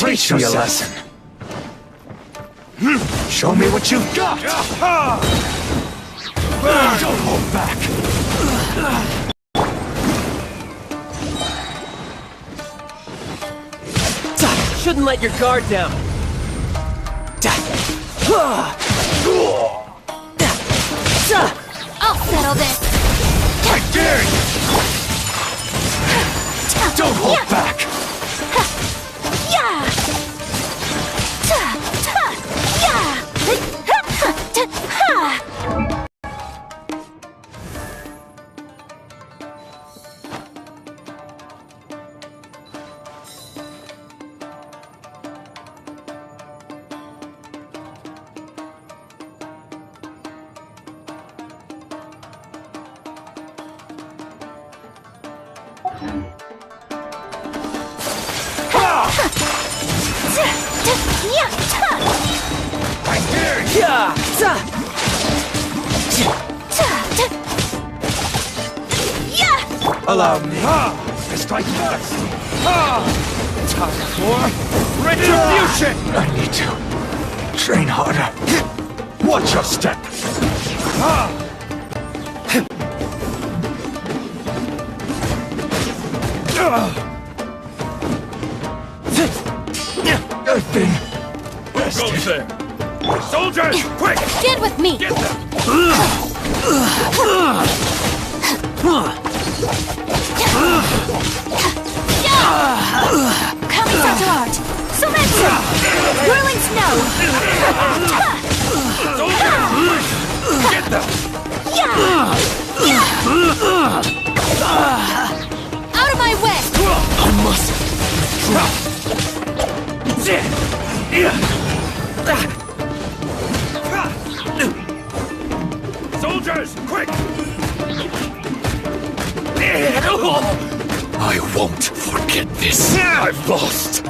teach me a lesson. Show me what you've got! Don't hold back! Shouldn't let your guard down. I'll settle this. I dare you! Don't hold back! Allow me to strike first. Time for retribution. I need to train harder. Watch your step. I've been rested. Go there. Soldiers, quick! Stand with me. Get them! Kamikaze art. Surrender. Whirling snow. Soldiers, get them! Out of my way. I must. Soldiers, quick! I won't forget this. I've lost.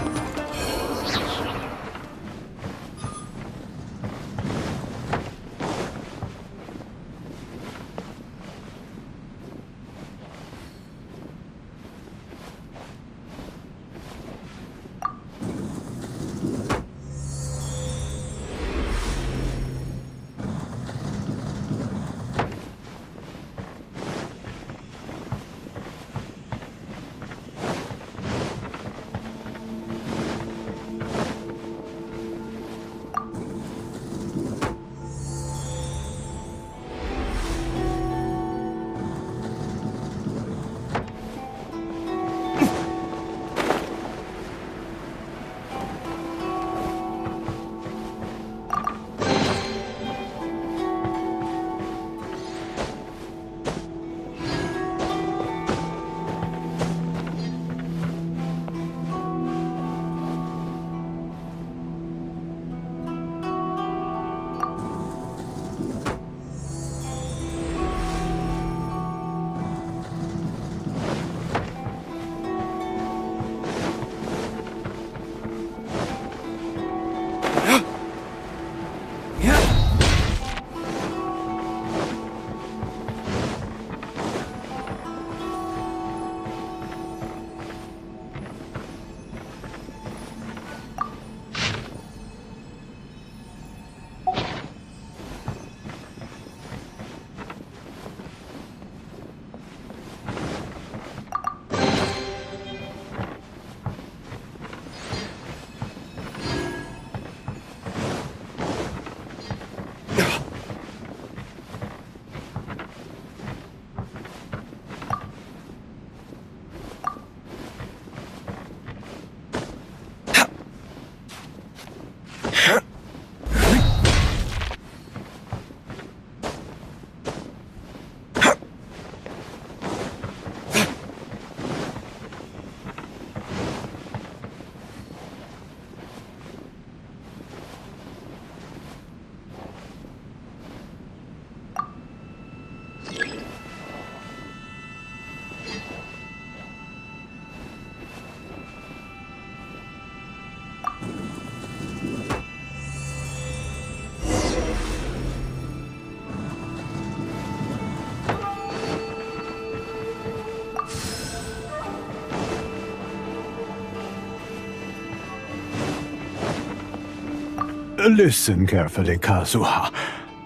Listen carefully, Kazuha.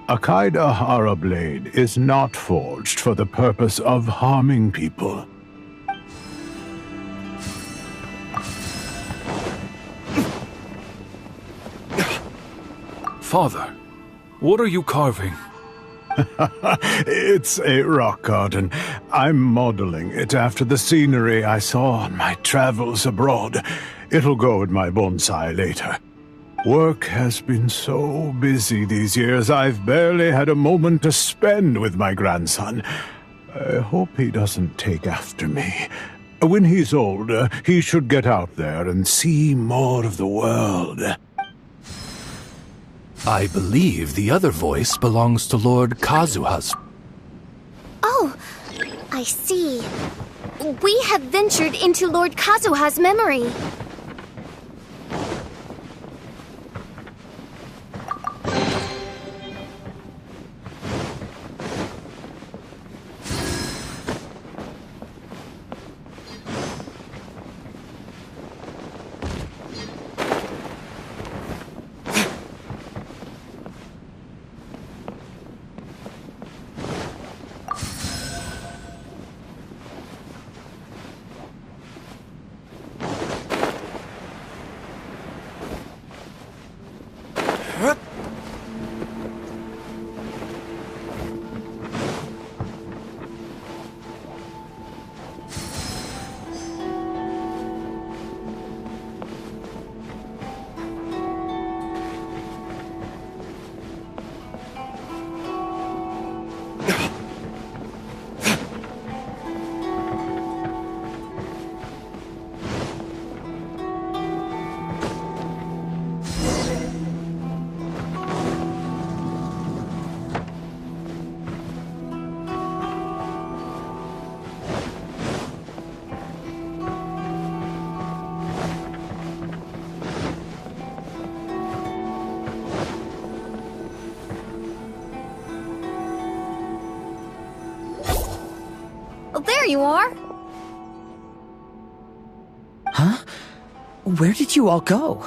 A Kaidahara blade is not forged for the purpose of harming people. Father, what are you carving? It's a rock garden. I'm modeling it after the scenery I saw on my travels abroad. It'll go in my bonsai later. Work has been so busy these years, I've barely had a moment to spend with my grandson. I hope he doesn't take after me. When he's older, he should get out there and see more of the world. I believe the other voice belongs to Lord Kazuha's. Oh, I see. We have ventured into Lord Kazuha's memory. There you are! Huh? Where did you all go?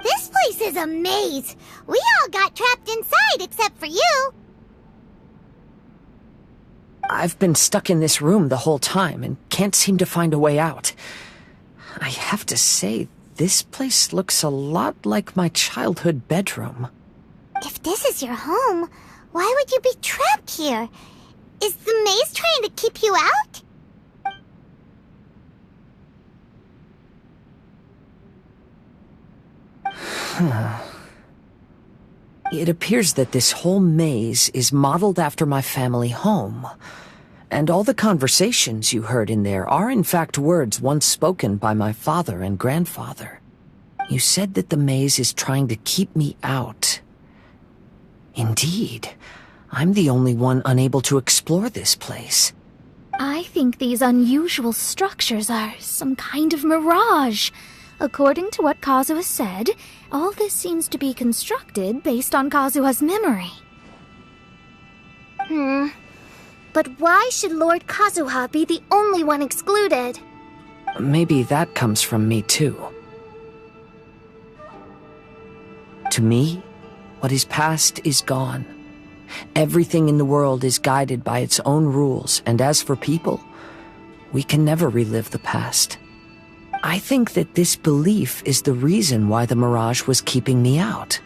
This place is a maze. We all got trapped inside except for you. I've been stuck in this room the whole time and can't seem to find a way out. I have to say, this place looks a lot like my childhood bedroom. If this is your home, why would you be trapped here? Is the maze trying to keep you out? It appears that this whole maze is modeled after my family home. And all the conversations you heard in there are in fact words once spoken by my father and grandfather. You said that the maze is trying to keep me out. Indeed. I'm the only one unable to explore this place. I think these unusual structures are some kind of mirage. According to what Kazuha said, all this seems to be constructed based on Kazuha's memory. But why should Lord Kazuha be the only one excluded? Maybe that comes from me too. To me, what is past is gone. Everything in the world is guided by its own rules, and as for people, we can never relive the past. I think that this belief is the reason why the mirage was keeping me out.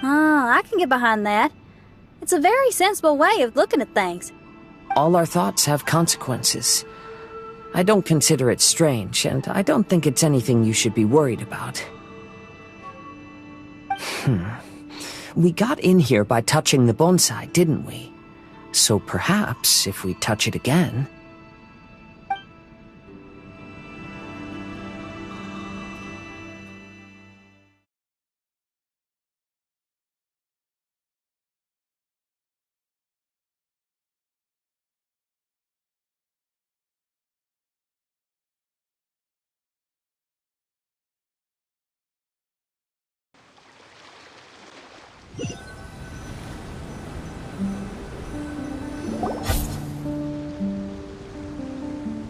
I can get behind that. It's a very sensible way of looking at things. All our thoughts have consequences. I don't consider it strange, and I don't think it's anything you should be worried about. We got in here by touching the bonsai, didn't we? So perhaps, if we touch it again...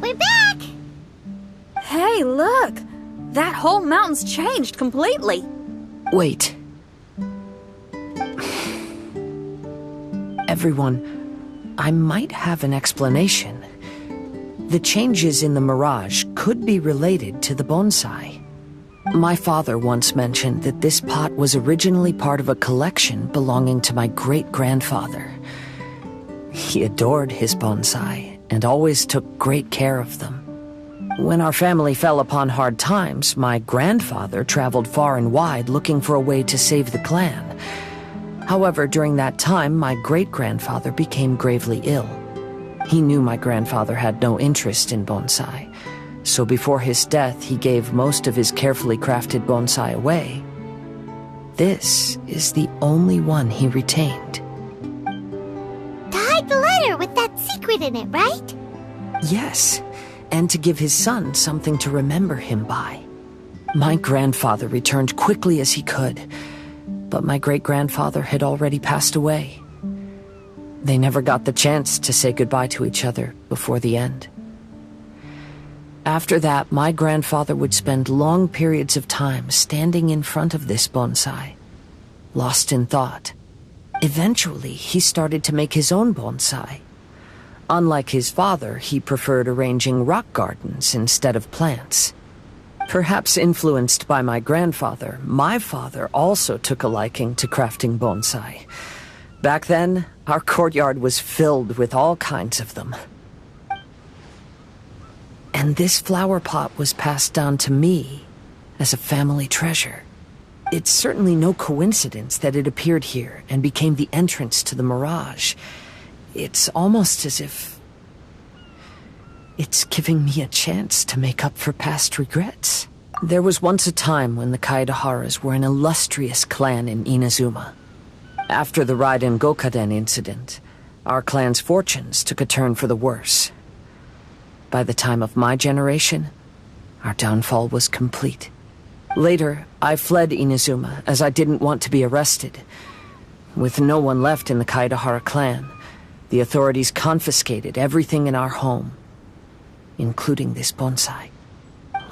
We're back! Hey, look! That whole mountain's changed completely. Wait. Everyone, I might have an explanation. The changes in the mirage could be related to the bonsai. My father once mentioned that this pot was originally part of a collection belonging to my great-grandfather. He adored his bonsai and always took great care of them. When our family fell upon hard times, my grandfather traveled far and wide looking for a way to save the clan. However, during that time, my great-grandfather became gravely ill. He knew my grandfather had no interest in bonsai, so before his death, he gave most of his carefully crafted bonsai away. This is the only one he retained. To hide the letter with that secret in it, right? Yes, and to give his son something to remember him by. My grandfather returned quickly as he could, but my great-grandfather had already passed away. They never got the chance to say goodbye to each other before the end. After that, my grandfather would spend long periods of time standing in front of this bonsai, lost in thought. Eventually, he started to make his own bonsai. Unlike his father, he preferred arranging rock gardens instead of plants. Perhaps influenced by my grandfather, my father also took a liking to crafting bonsai. Back then, our courtyard was filled with all kinds of them. And this flower pot was passed down to me as a family treasure. It's certainly no coincidence that it appeared here and became the entrance to the mirage. It's almost as if it's giving me a chance to make up for past regrets. There was once a time when the Kaidaharas were an illustrious clan in Inazuma. After the Raiden Gokaden incident, our clan's fortunes took a turn for the worse. By the time of my generation, our downfall was complete. Later, I fled Inazuma as I didn't want to be arrested. With no one left in the Kaidahara clan, the authorities confiscated everything in our home, including this bonsai.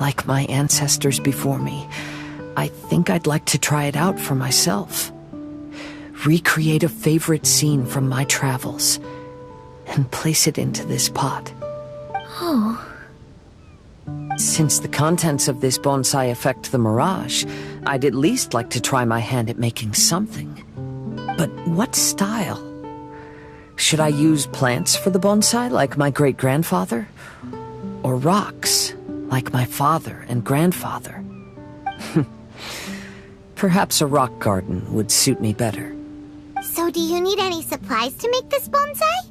Like my ancestors before me, I think I'd like to try it out for myself. Recreate a favorite scene from my travels, and place it into this pot. Oh. Since the contents of this bonsai affect the mirage, I'd at least like to try my hand at making something. But what style? Should I use plants for the bonsai like my great-grandfather? Or rocks, like my father and grandfather? Perhaps a rock garden would suit me better. So do you need any supplies to make this bonsai?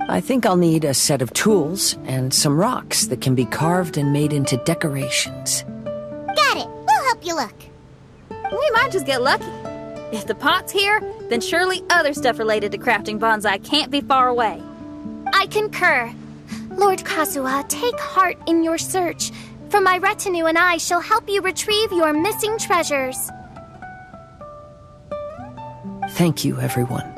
I think I'll need a set of tools and some rocks that can be carved and made into decorations. Got it. We'll help you look. We might just get lucky. If the pot's here, then surely other stuff related to crafting bonsai can't be far away. I concur. Lord Kazuha, take heart in your search, for my retinue and I shall help you retrieve your missing treasures. Thank you, everyone.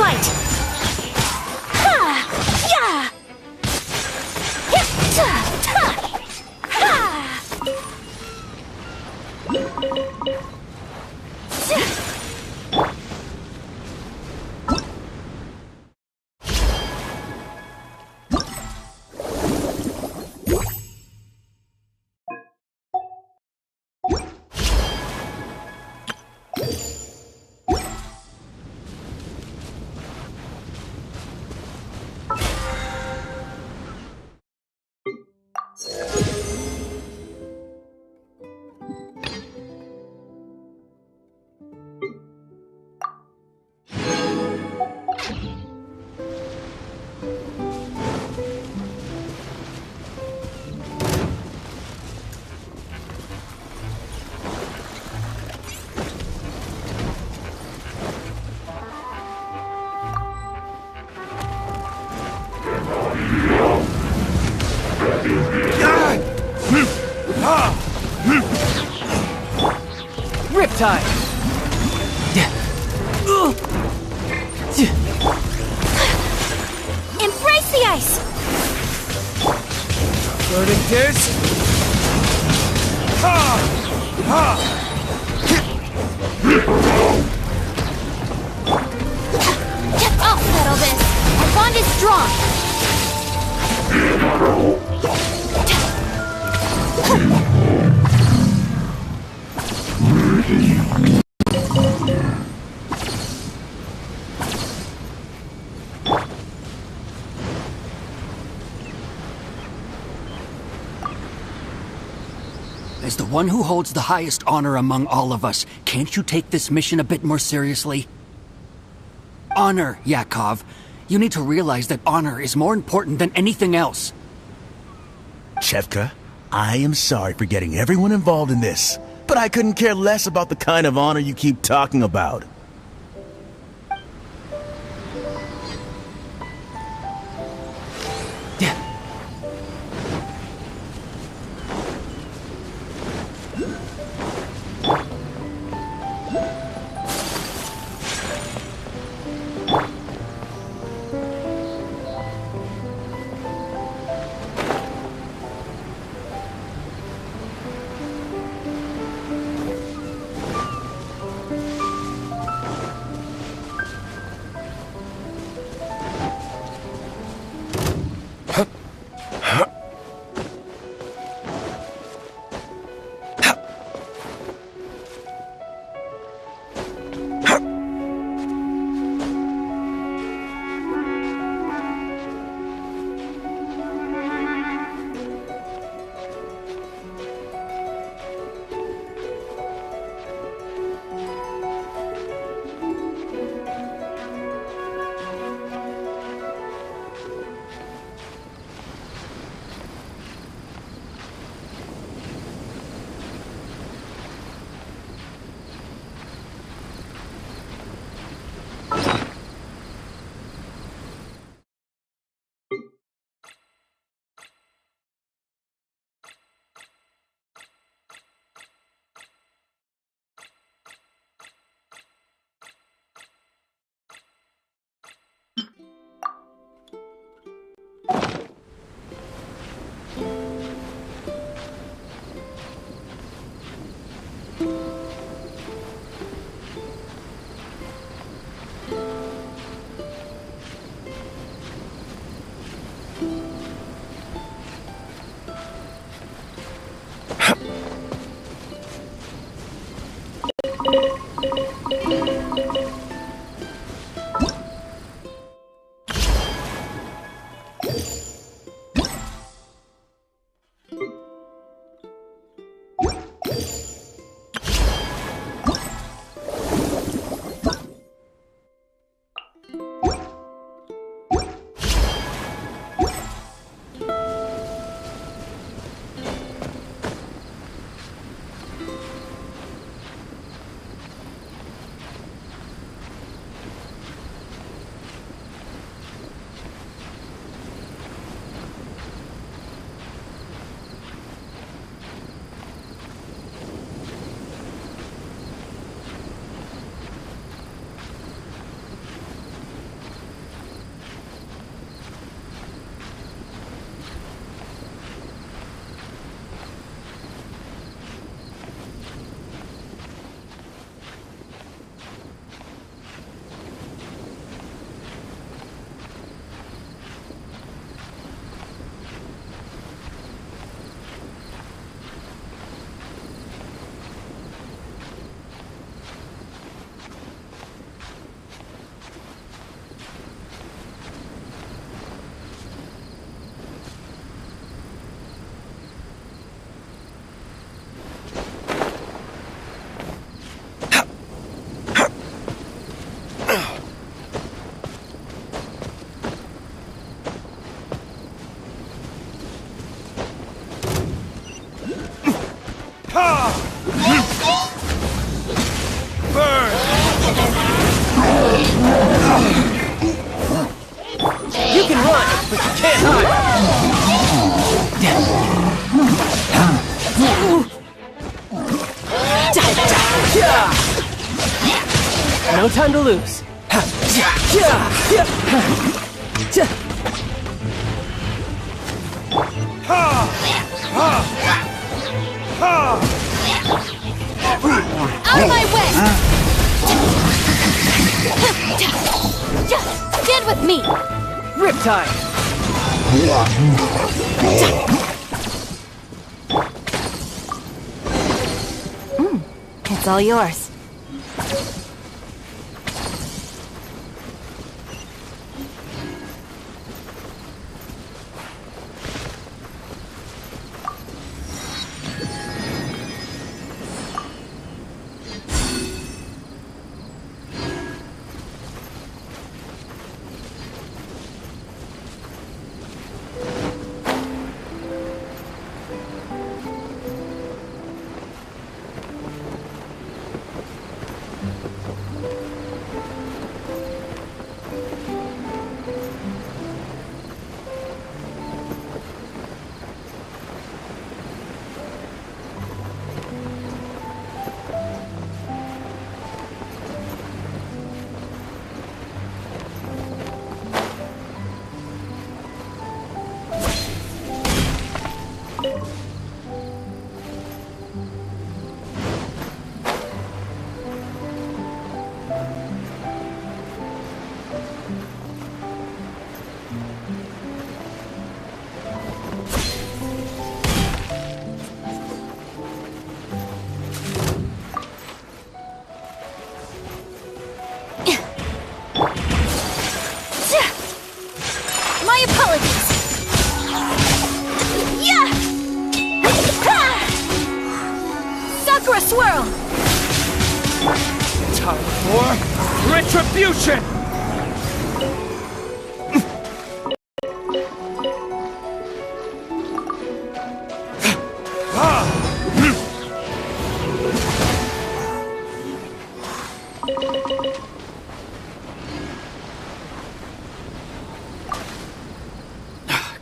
fight! Ha! Yeah! Hip! Ta! Ta! Ha! Riptide! Embrace the ice! Burning Disc! Ha! Ha! I'll settle this! Our bond is strong! As the one who holds the highest honor among all of us, can't you take this mission a bit more seriously? Honor, Yakov. You need to realize that honor is more important than anything else. Chevka, I am sorry for getting everyone involved in this, but I couldn't care less about the kind of honor you keep talking about. Burn! You can run, but you can't hide! No time to lose. Out of my way! Stand with me! Riptide! It's all yours. My apologies! Yeah! Sakura Swirl! Time for retribution!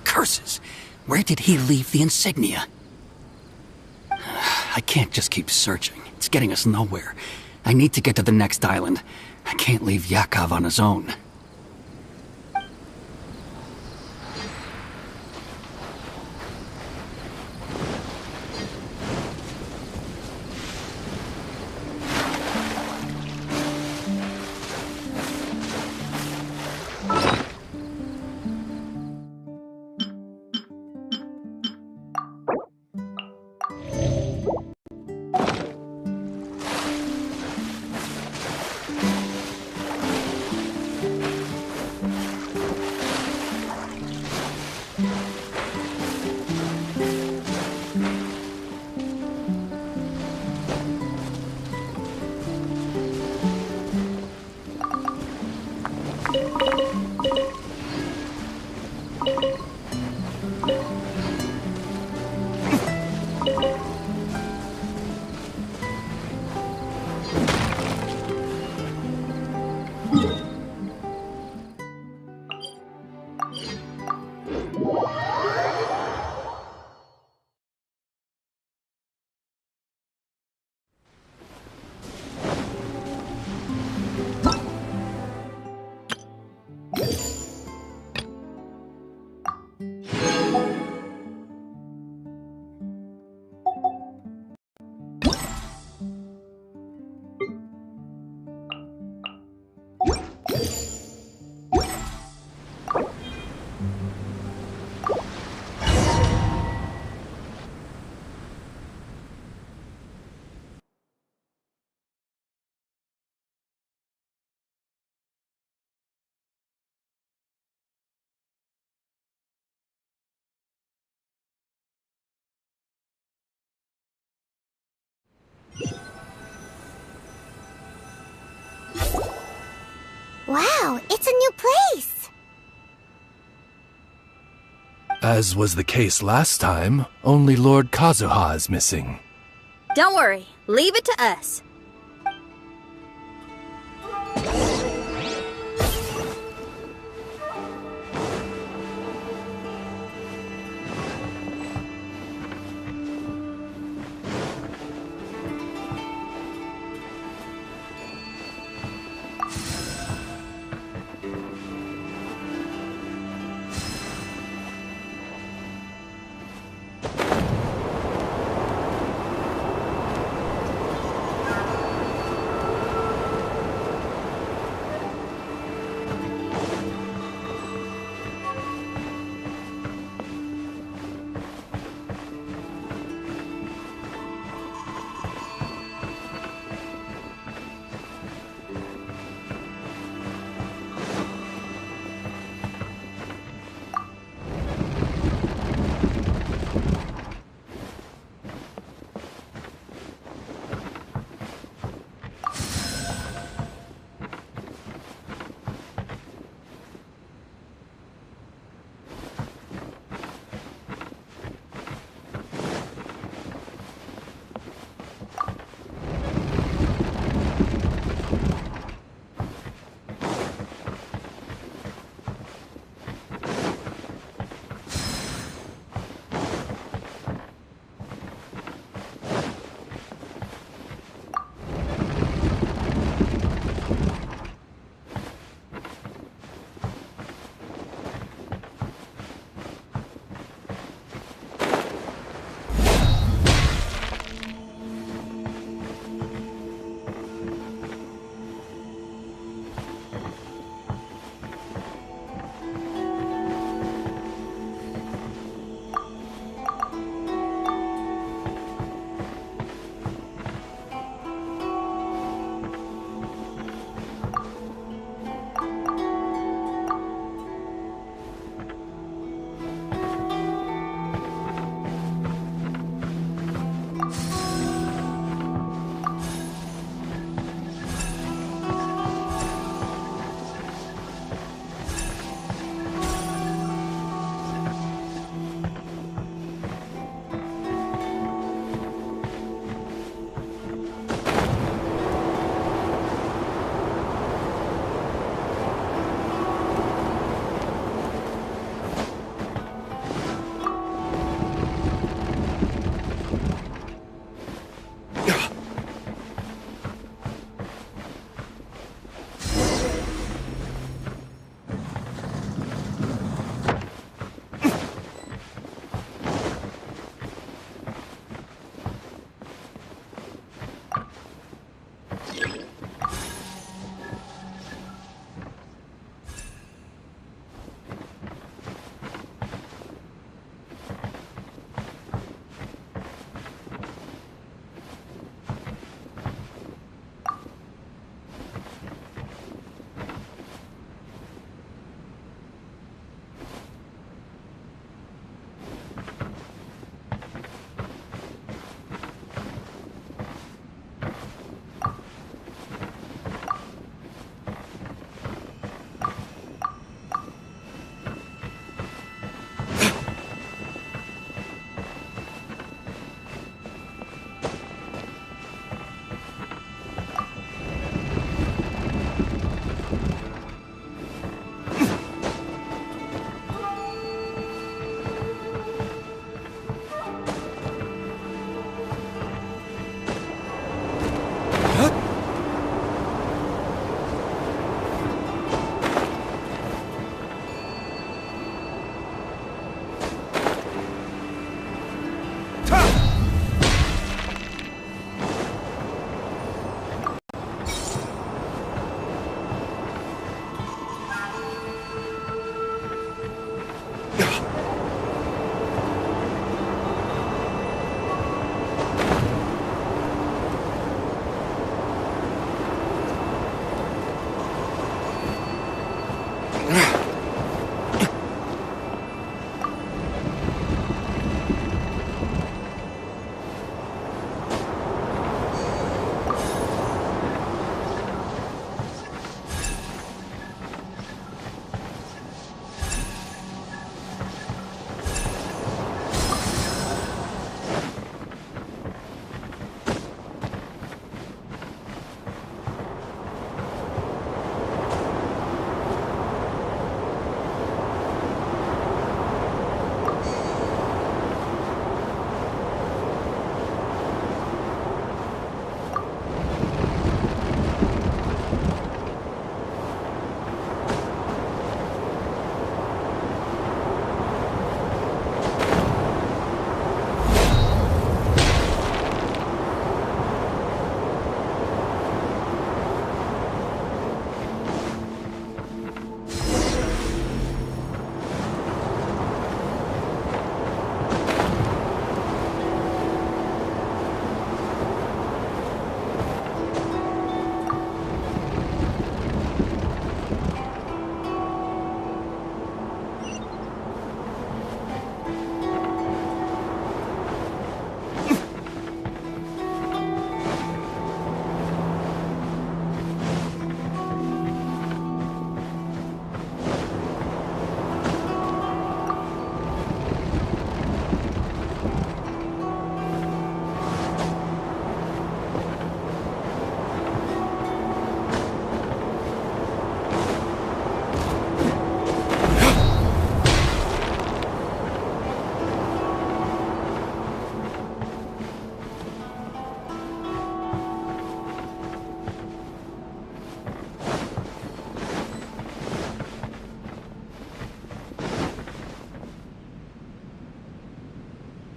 Curses! Where did he leave the insignia? I can't just keep searching. It's getting us nowhere. I need to get to the next island. I can't leave Yakov on his own. Wow, it's a new place! As was the case last time, only Lord Kazuha is missing. Don't worry. Leave it to us.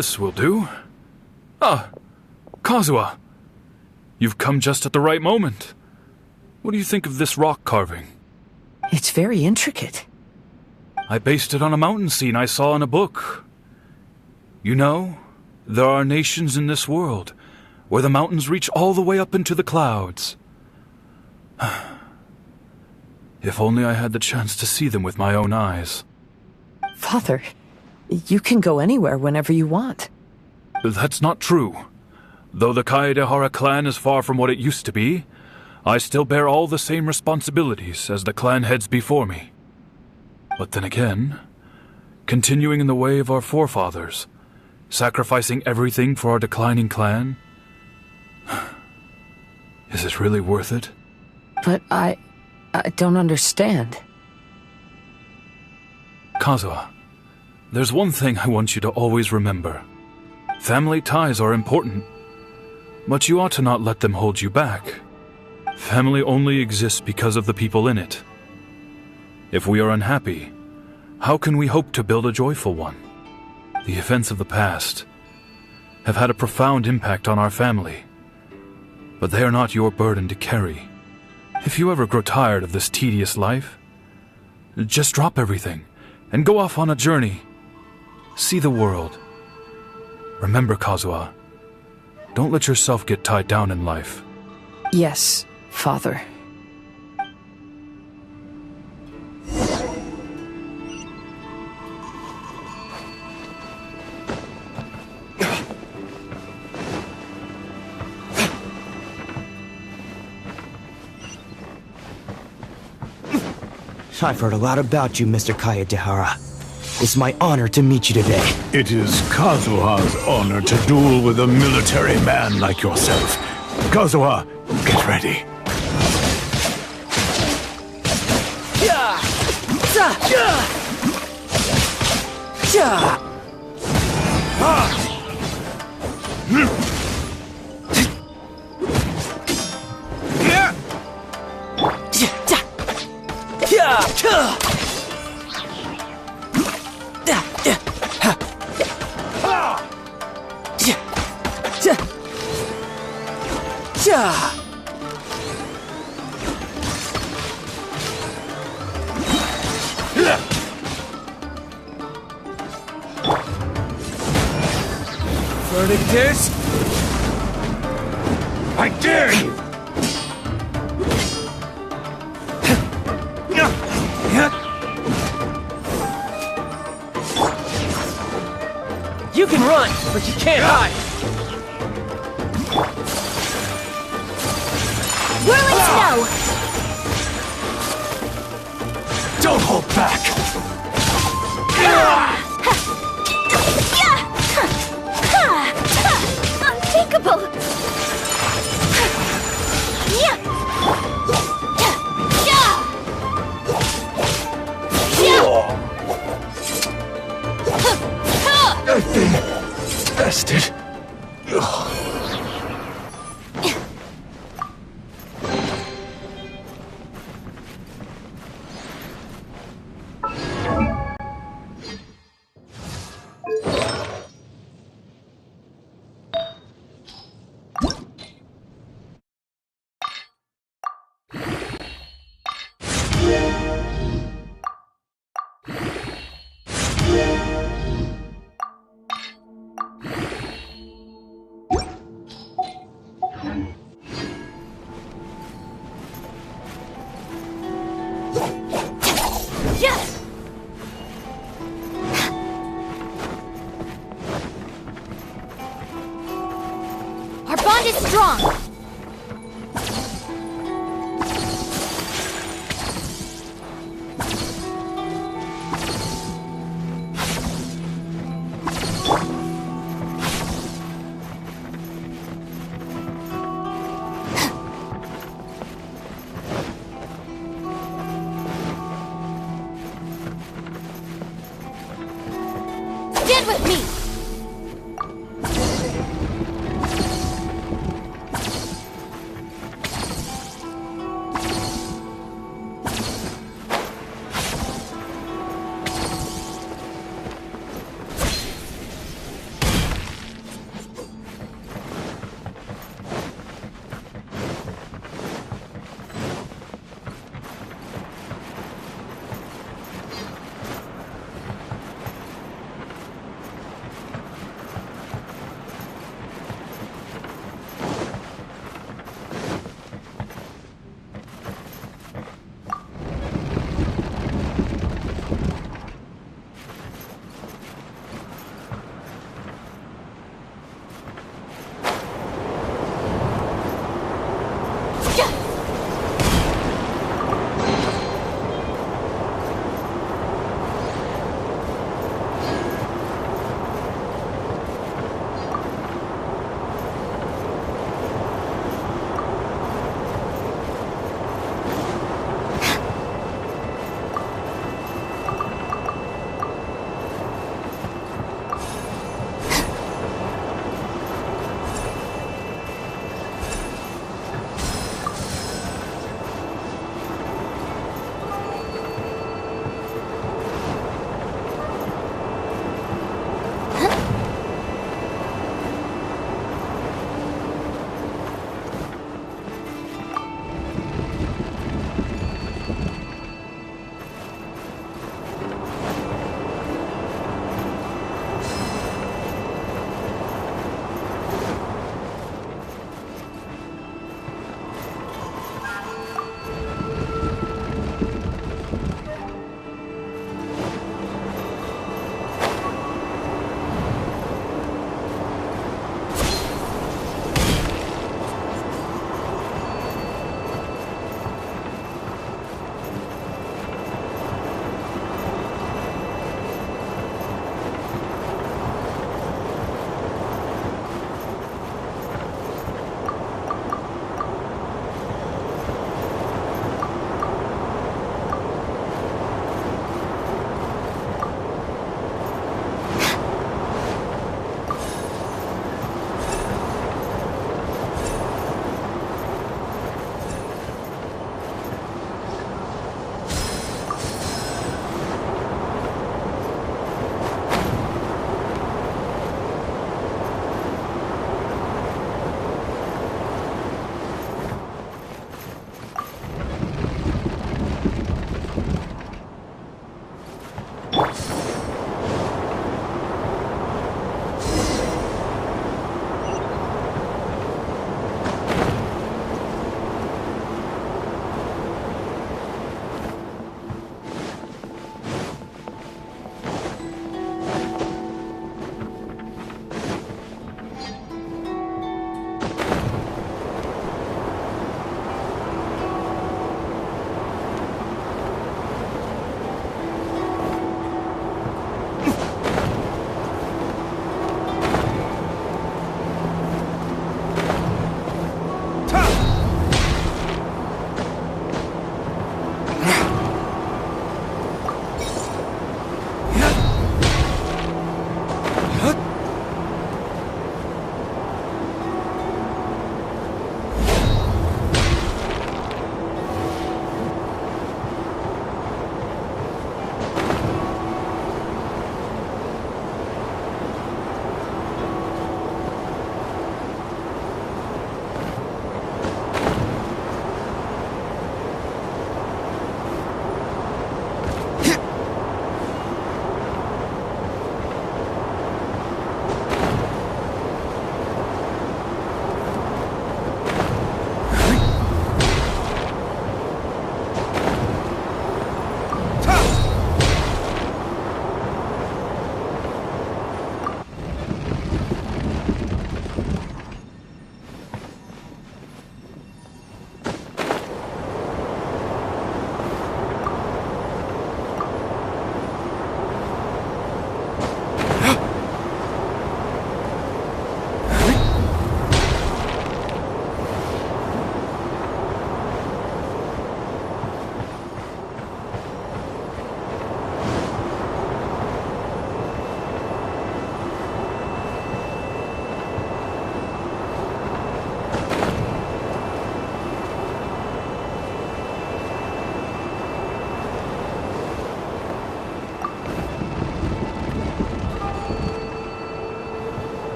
This will do. Ah, Kazuha. You've come just at the right moment. What do you think of this rock carving? It's very intricate. I based it on a mountain scene I saw in a book. You know, there are nations in this world where the mountains reach all the way up into the clouds. If only I had the chance to see them with my own eyes. Father, you can go anywhere whenever you want. That's not true. Though the Kaedehara clan is far from what it used to be, I still bear all the same responsibilities as the clan heads before me. But then again, continuing in the way of our forefathers, sacrificing everything for our declining clan, is it really worth it? But I don't understand. Kazuha, there's one thing I want you to always remember. Family ties are important, but you ought to not let them hold you back. Family only exists because of the people in it. If we are unhappy, how can we hope to build a joyful one? The events of the past have had a profound impact on our family, but they are not your burden to carry. If you ever grow tired of this tedious life, just drop everything and go off on a journey. See the world. Remember, Kazuha, don't let yourself get tied down in life. Yes, Father. I've heard a lot about you, Mr. Kaedehara. It's my honor to meet you today. It is Kazuha's honor to duel with a military man like yourself. Kazuha, get ready. Verdigris? I dare you! You can run, but you can't hide. Whirling snow! Don't hold back! Unthinkable! I've been tested. Our bond is strong! Stand with me!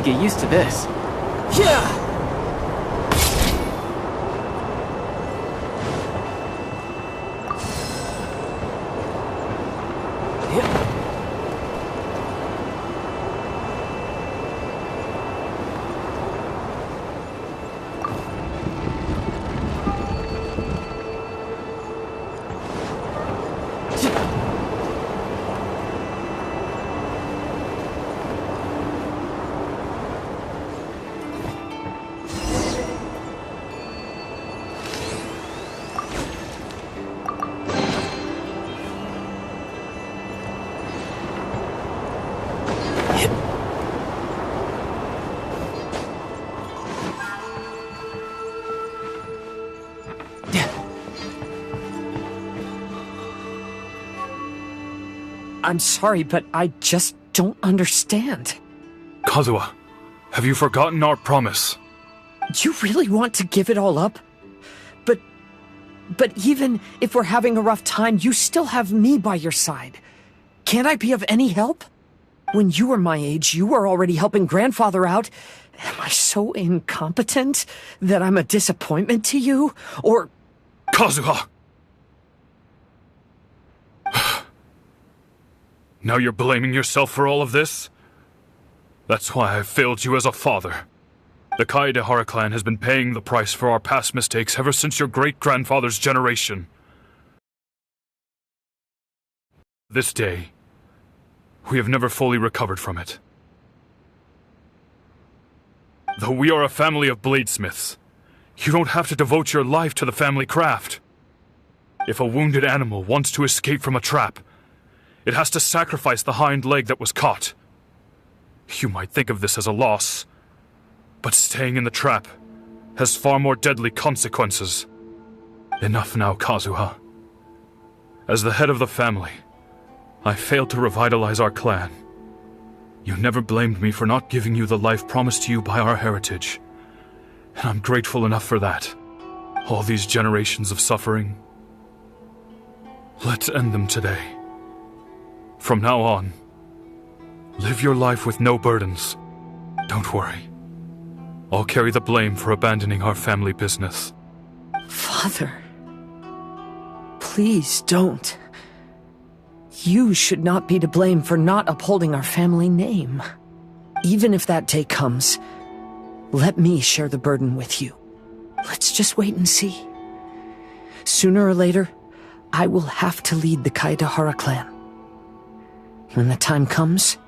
get used to this. Yeah! I'm sorry, but I just don't understand. Kazuha, have you forgotten our promise? You really want to give it all up? But even if we're having a rough time, you still have me by your side. Can't I be of any help? When you were my age, you were already helping grandfather out. Am I so incompetent that I'm a disappointment to you? Or... Kazuha! Now you're blaming yourself for all of this? That's why I've failed you as a father. The Kaedehara clan has been paying the price for our past mistakes ever since your great-grandfather's generation. This day, we have never fully recovered from it. Though we are a family of bladesmiths, you don't have to devote your life to the family craft. If a wounded animal wants to escape from a trap, it has to sacrifice the hind leg that was caught. You might think of this as a loss, but staying in the trap has far more deadly consequences. Enough now, Kazuha. As the head of the family, I failed to revitalize our clan. You never blamed me for not giving you the life promised to you by our heritage, and I'm grateful enough for that. All these generations of suffering, let's end them today. From now on, live your life with no burdens. Don't worry. I'll carry the blame for abandoning our family business. Father, please don't. You should not be to blame for not upholding our family name. Even if that day comes, let me share the burden with you. Let's just wait and see. Sooner or later, I will have to lead the Kaedehara clan. When the time comes,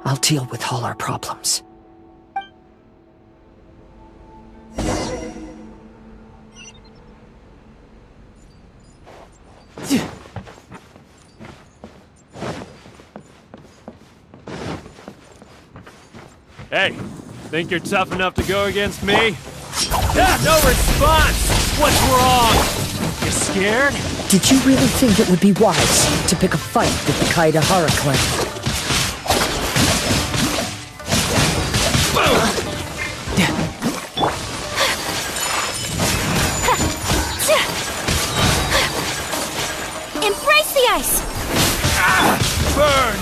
I'll deal with all our problems. Hey, think you're tough enough to go against me? No response! What's wrong? You scared? Did you really think it would be wise to pick a fight with the Kaedehara clan? Embrace the ice! Burn!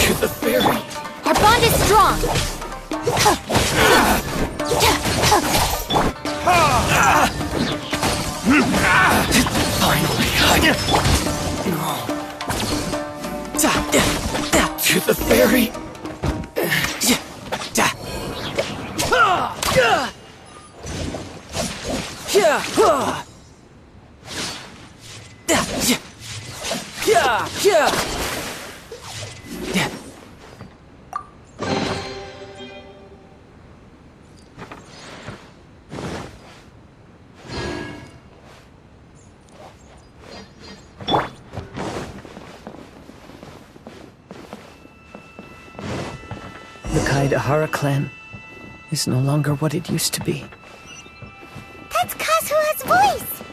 To the ferry. Our bond is strong. Finally. To the ferry. The Kaedehara clan is no longer what it used to be. That's Kazuha's voice!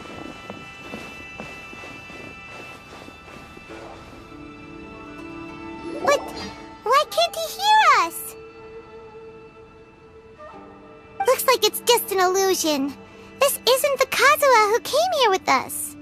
But why can't he hear us? Looks like it's just an illusion. This isn't the Kazuha who came here with us.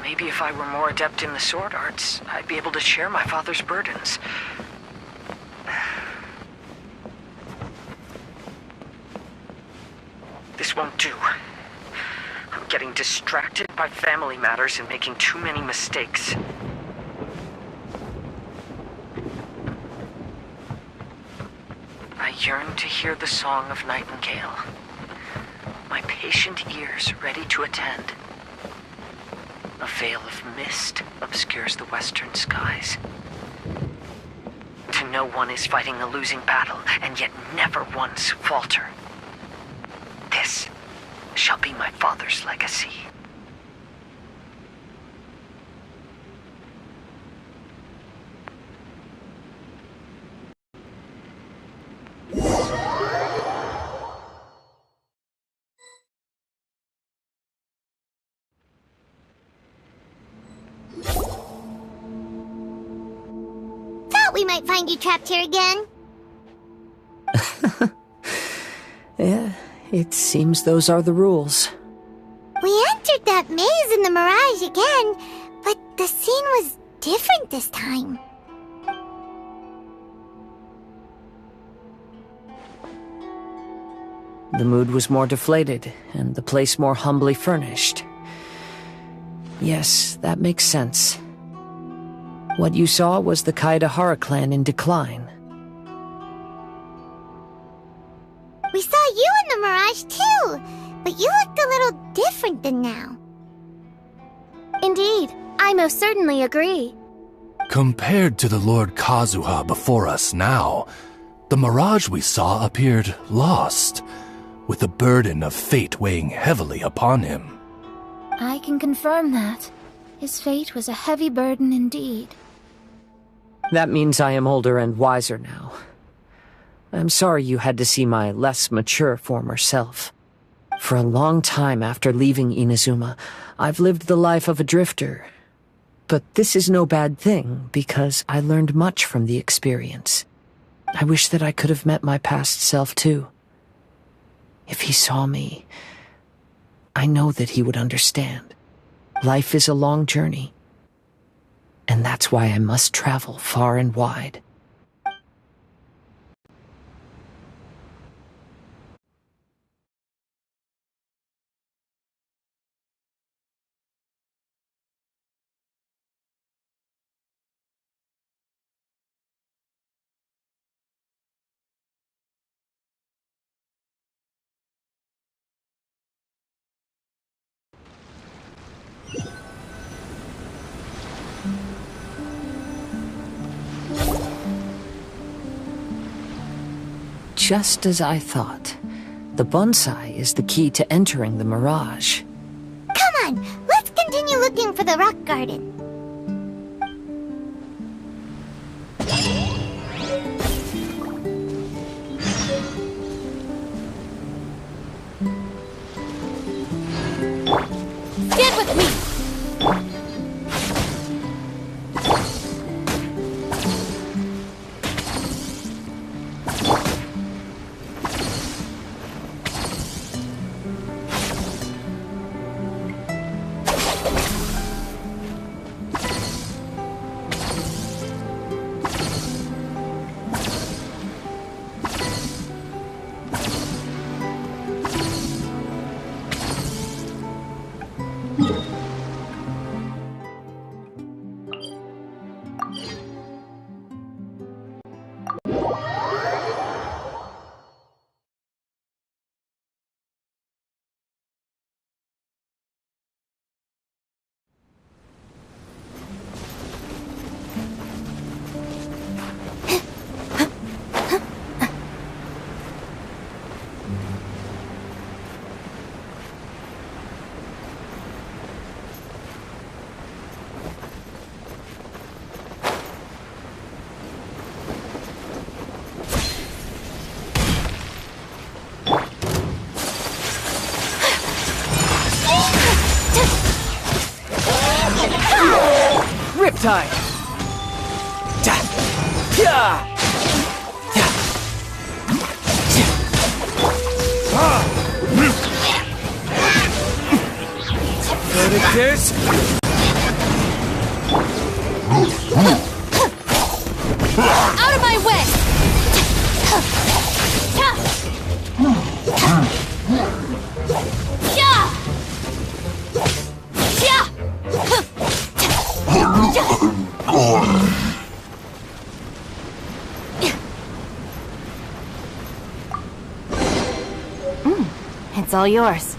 Maybe if I were more adept in the sword arts, I'd be able to share my father's burdens. This won't do. I'm getting distracted by family matters and making too many mistakes. I yearn to hear the song of Nightingale. My patient ears ready to attend. A veil of mist obscures the western skies. To know one is fighting a losing battle, and yet never once falter. This shall be my father's legacy. We might find you trapped here again. Yeah, it seems those are the rules. We entered that maze in the Mirage again, but the scene was different this time. The mood was more deflated, and the place more humbly furnished. Yes, that makes sense. What you saw was the Kaedehara clan in decline. We saw you in the Mirage too, but you looked a little different than now. Indeed, I most certainly agree. Compared to the Lord Kazuha before us now, the mirage we saw appeared lost, with the burden of fate weighing heavily upon him. I can confirm that. His fate was a heavy burden indeed. That means I am older and wiser now. I'm sorry you had to see my less mature former self. For a long time after leaving Inazuma, I've lived the life of a drifter. But this is no bad thing, because I learned much from the experience. I wish that I could have met my past self too. If he saw me, I know that he would understand. Life is a long journey. And that's why I must travel far and wide. Just as I thought. The bonsai is the key to entering the Mirage. Come on, let's continue looking for the rock garden. Get with me! time. Go to this. Out of my way! It's all yours.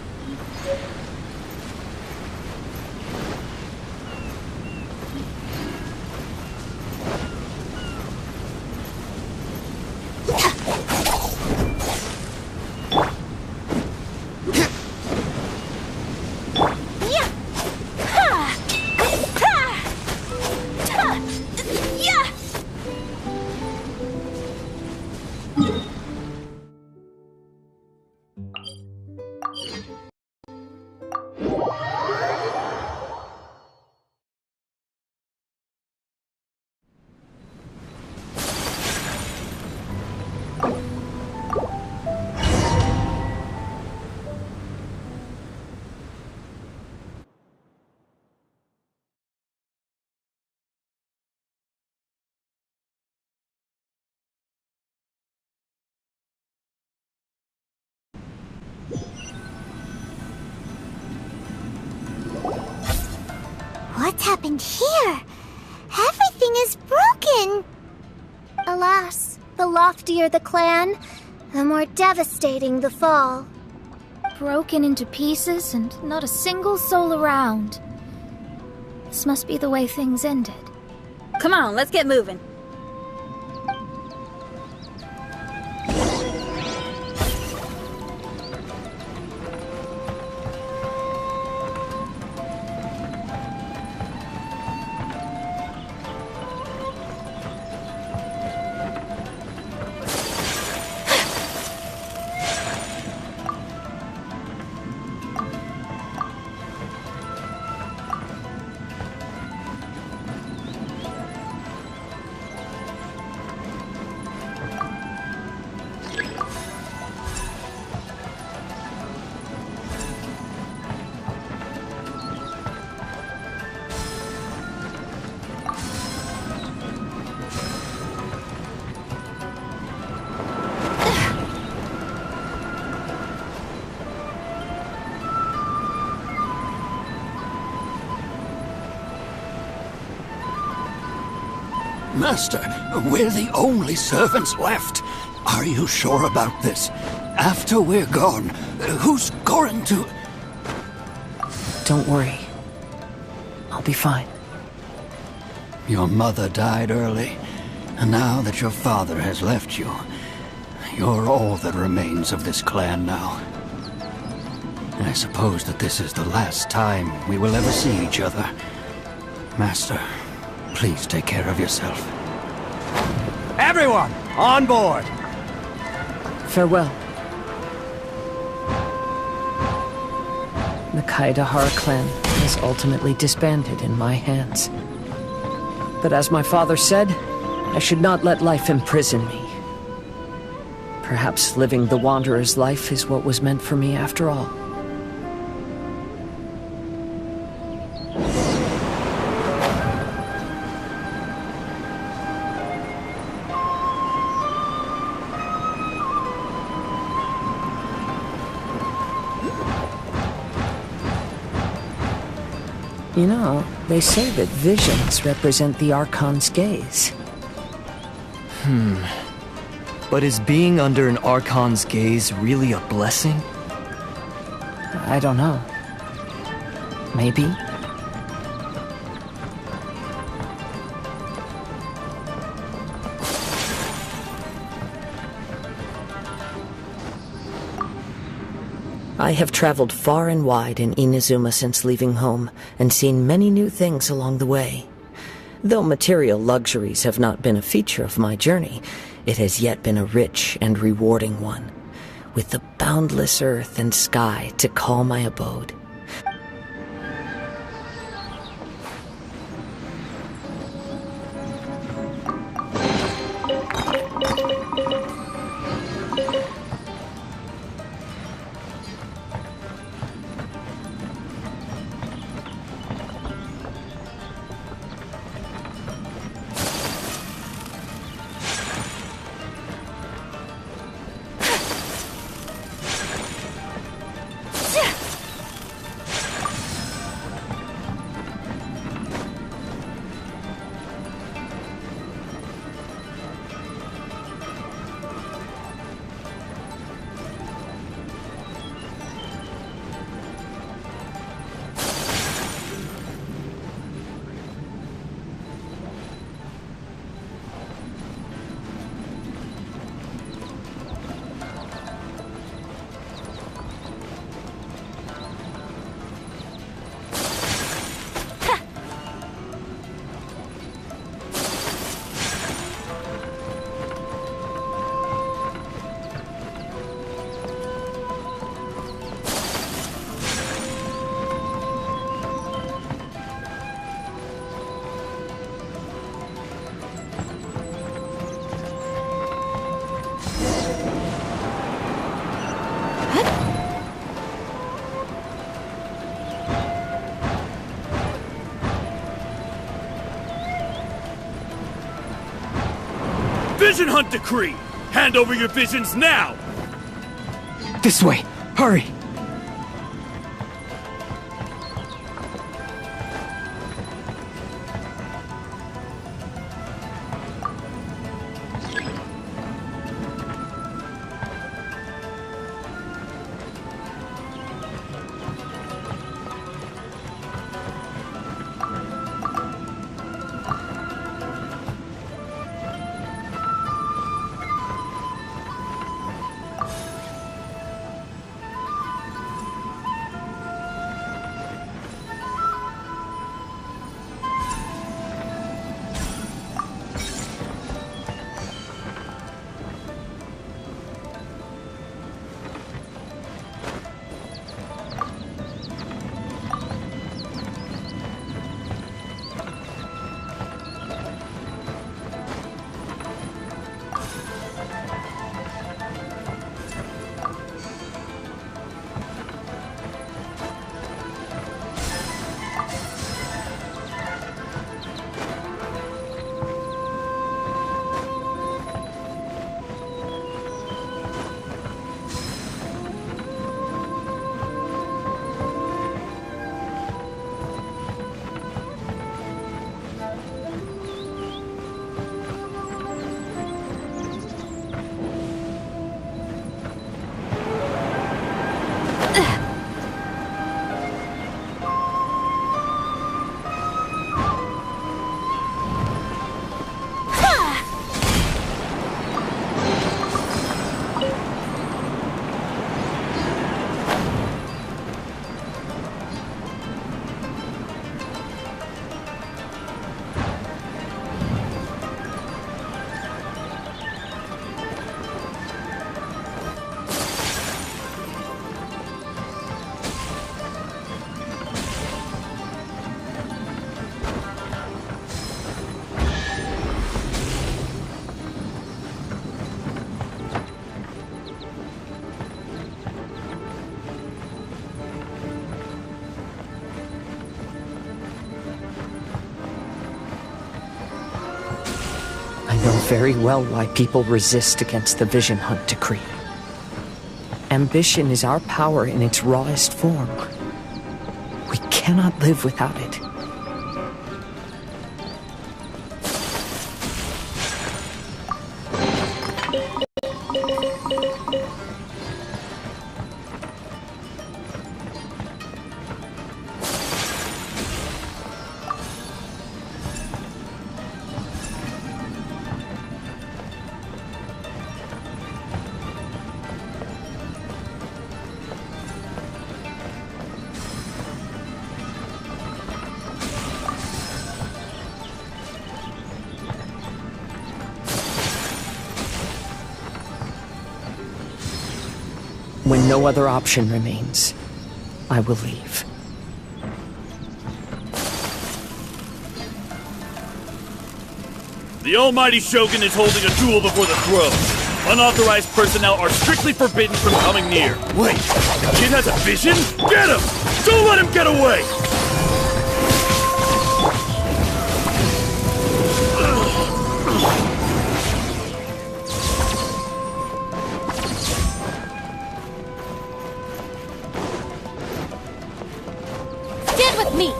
What's happened here? Everything is broken! Alas, the loftier the clan, the more devastating the fall. Broken into pieces and not a single soul around. This must be the way things ended. Come on, let's get moving. Master, we're the only servants left. Are you sure about this? After we're gone, who's going to... Don't worry. I'll be fine. Your mother died early, and now that your father has left you, you're all that remains of this clan now. I suppose that this is the last time we will ever see each other. Master, please take care of yourself. Everyone, on board! Farewell. The Kaedahara clan is ultimately disbanded in my hands. But as my father said, I should not let life imprison me. Perhaps living the Wanderer's life is what was meant for me after all. You know, they say that visions represent the Archon's gaze. But is being under an Archon's gaze really a blessing? I don't know. Maybe. I have traveled far and wide in Inazuma since leaving home, and seen many new things along the way. Though material luxuries have not been a feature of my journey, it has yet been a rich and rewarding one, with the boundless earth and sky to call my abode. Vision Hunt Decree! Hand over your visions now! This way! Hurry! I know very well why people resist against the Vision Hunt Decree. Ambition is our power in its rawest form. We cannot live without it. When no other option remains, I will leave. The Almighty Shogun is holding a duel before the throne. Unauthorized personnel are strictly forbidden from coming near. Wait, the kid has a vision? Get him! Don't let him get away! Stand with me!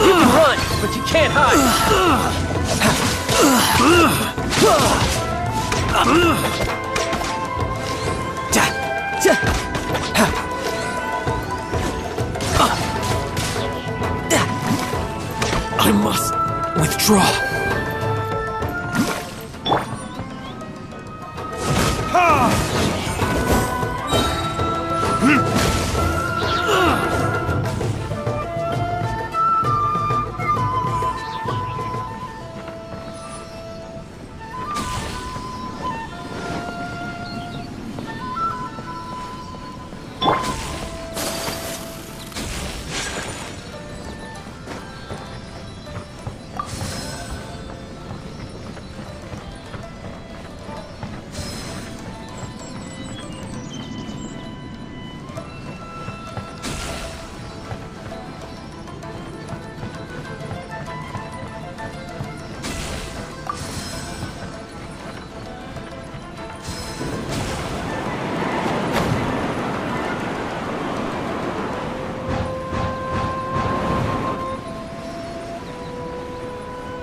You can run, but you can't hide! I must withdraw.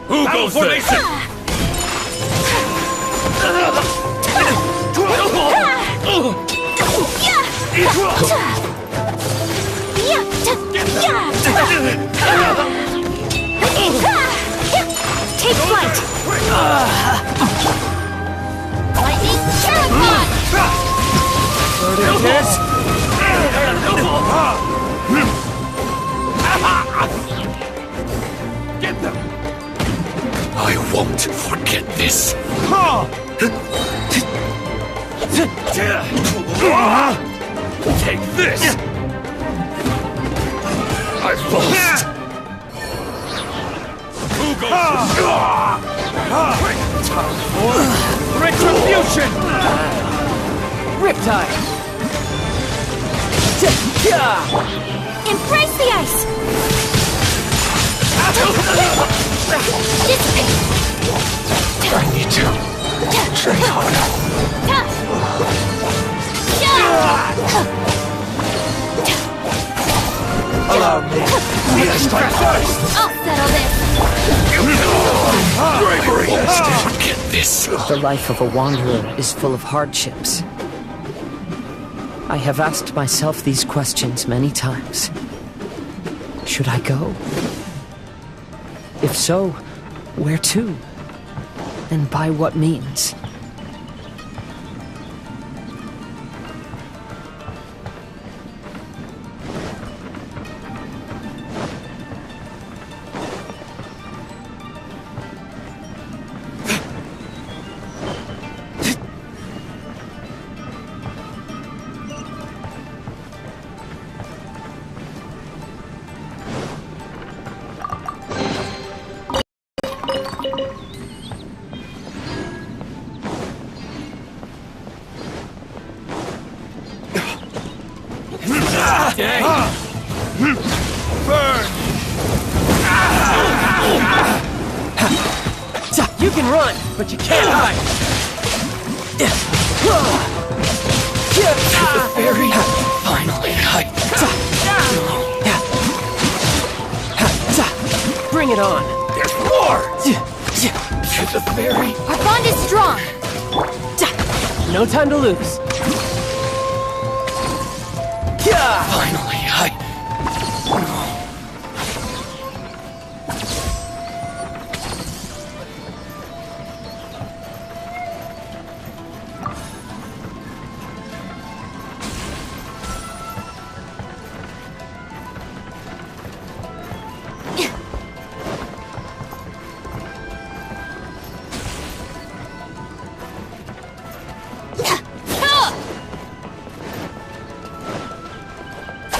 Who goes formation? Take flight! Lightning Shuriken! Get them! I won't forget this. Take this! I've lost. Who goes? Time for retribution! Riptide! Embrace the ice! Dissipate! I need to train harder. Allow me. Let's strike first! I'll settle this! Gregory, forget this. The life of a wanderer is full of hardships. I have asked myself these questions many times. Should I go? If so, where to? And by what means? You can run, but you can't hide. The fairy. Finally, Bring it on. There's more. To the fairy. Our bond is strong! No time to lose. Finally,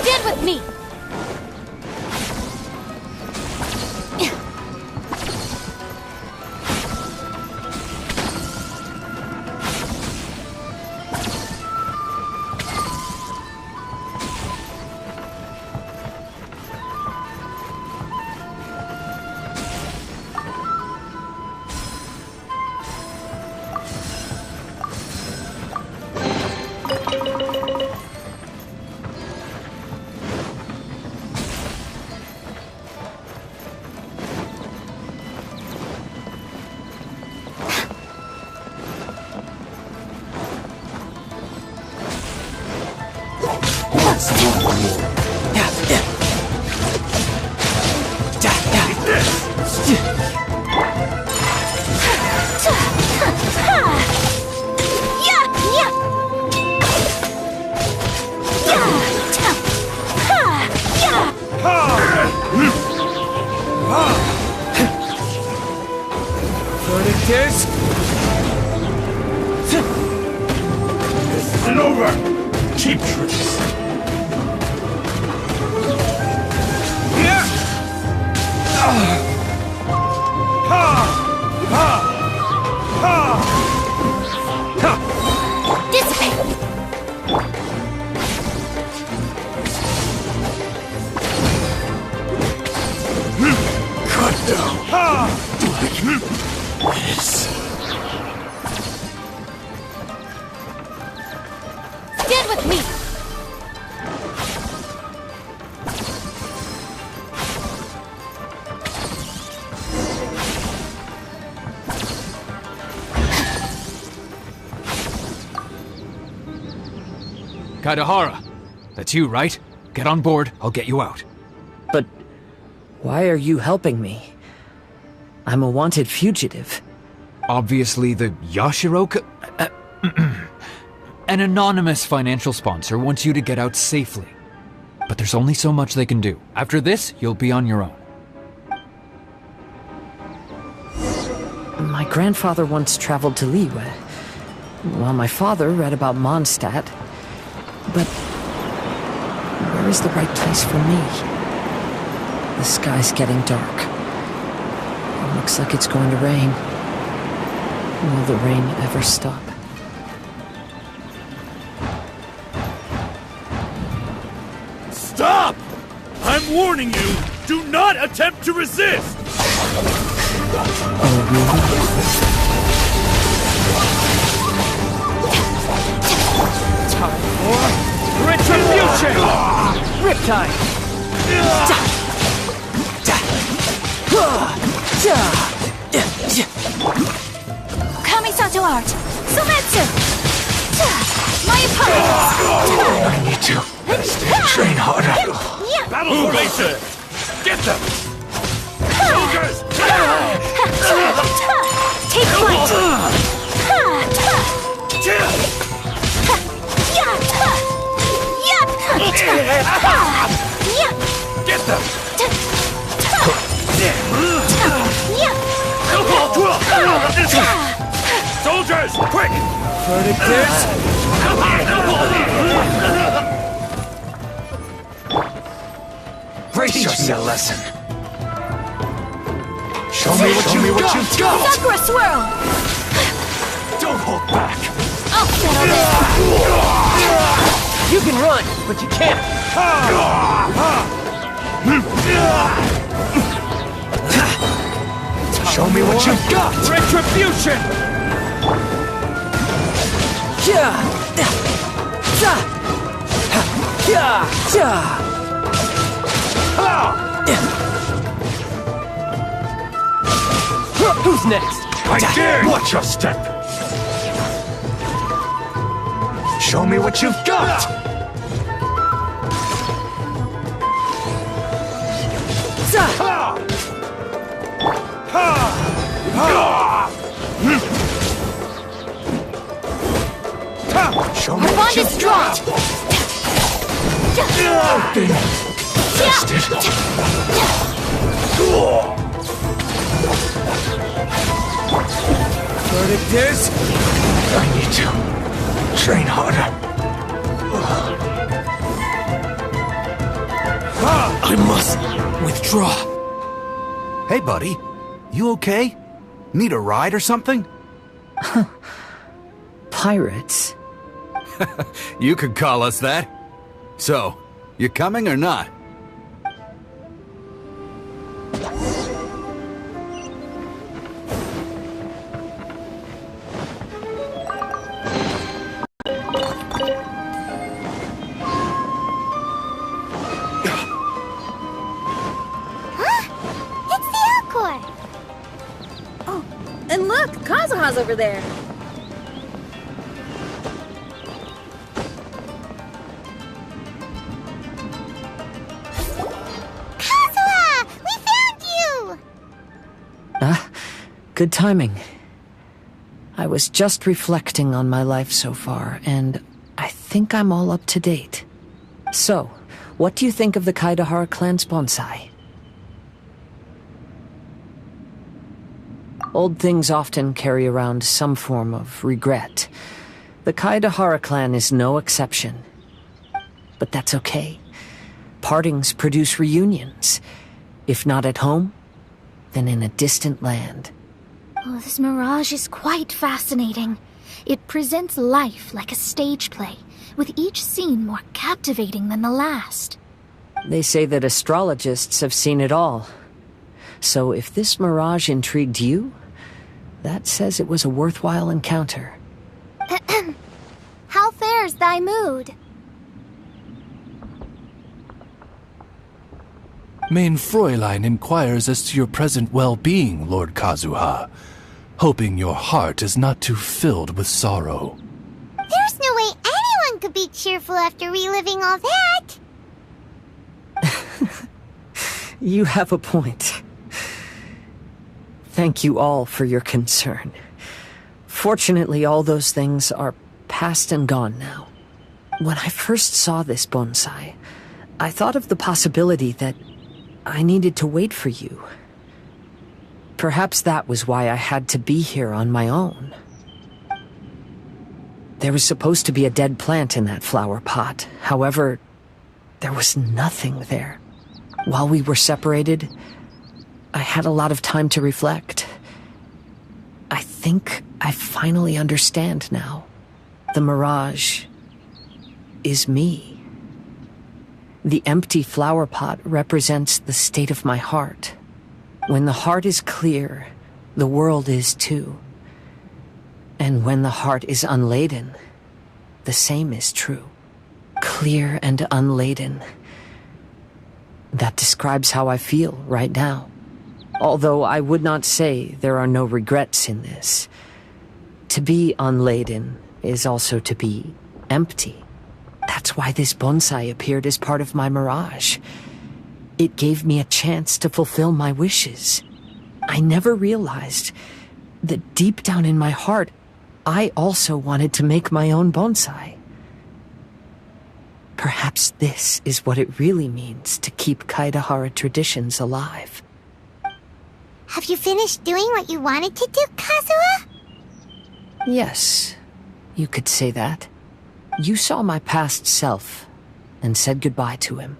Stand with me! This isn't over! Cheap tricks! Dissipate! cut down. This. Stand with me! Kaidahara, that's you, right? Get on board, I'll get you out. But why are you helping me? I'm a wanted fugitive. Obviously the Yashiro... An anonymous financial sponsor wants you to get out safely. But there's only so much they can do. After this, you'll be on your own. My grandfather once traveled to Liyue, while my father read about Mondstadt. But where is the right place for me? The sky's getting dark. It looks like it's going to rain. Will the rain ever stop? Stop! I'm warning you, do not attempt to resist! Oh, really? Time for retribution! Riptide! Kamisato art! Sumetsu! My opponent! I need to train harder. Battle formation! Get them! Soldiers! Take flight! Get them! Soldiers, quick! Teach me a lesson. Show me what you've got! Sakura swirl! Don't hold back! I'll settle this! You can run, but you can't! Show me what you've got! Retribution! Who's next? I dare! Watch your step! Show me what you've got! Show me Her bond is strong! Open! Tested! Verdict is... I need to train harder. I must withdraw. Hey, buddy. You okay? Need a ride or something? Pirates? You could call us that. So, you coming or not? And look, Kazuha's over there. Kazuha! We found you! Good timing. I was just reflecting on my life so far, and I think I'm all up to date. So, what do you think of the Kaidahara clan's bonsai? Old things often carry around some form of regret. The Kaidahara clan is no exception. But that's okay. Partings produce reunions. If not at home, then in a distant land. Oh, this mirage is quite fascinating. It presents life like a stage play, with each scene more captivating than the last. They say that astrologists have seen it all. So if this mirage intrigued you, that says it was a worthwhile encounter. How fares thy mood? Mein Fräulein inquires as to your present well-being, Lord Kazuha, hoping your heart is not too filled with sorrow. There's no way anyone one could be cheerful after reliving all that. You have a point. Thank you all for your concern. Fortunately, all those things are past and gone now. When I first saw this bonsai, I thought of the possibility that I needed to wait for you. Perhaps that was why I had to be here on my own. There was supposed to be a dead plant in that flower pot. However, there was nothing there. While we were separated, I had a lot of time to reflect. I think I finally understand now. The mirage is me. The empty flower pot represents the state of my heart. When the heart is clear, the world is too. And when the heart is unladen, the same is true. Clear and unladen. That describes how I feel right now. Although I would not say there are no regrets in this. To be unladen is also to be empty. That's why this bonsai appeared as part of my mirage. It gave me a chance to fulfill my wishes. I never realized that deep down in my heart, I also wanted to make my own bonsai. Perhaps this is what it really means to keep Kaedehara traditions alive. Have you finished doing what you wanted to do, Kazuha? Yes, you could say that. You saw my past self and said goodbye to him.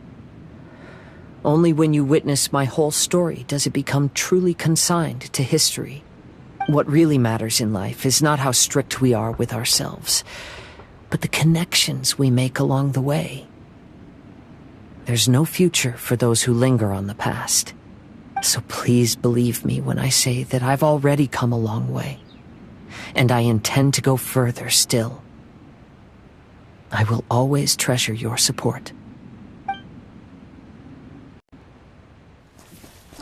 Only when you witness my whole story does it become truly consigned to history. What really matters in life is not how strict we are with ourselves, but the connections we make along the way. There's no future for those who linger on the past. So please believe me when I say that I've already come a long way, and I intend to go further still. I will always treasure your support.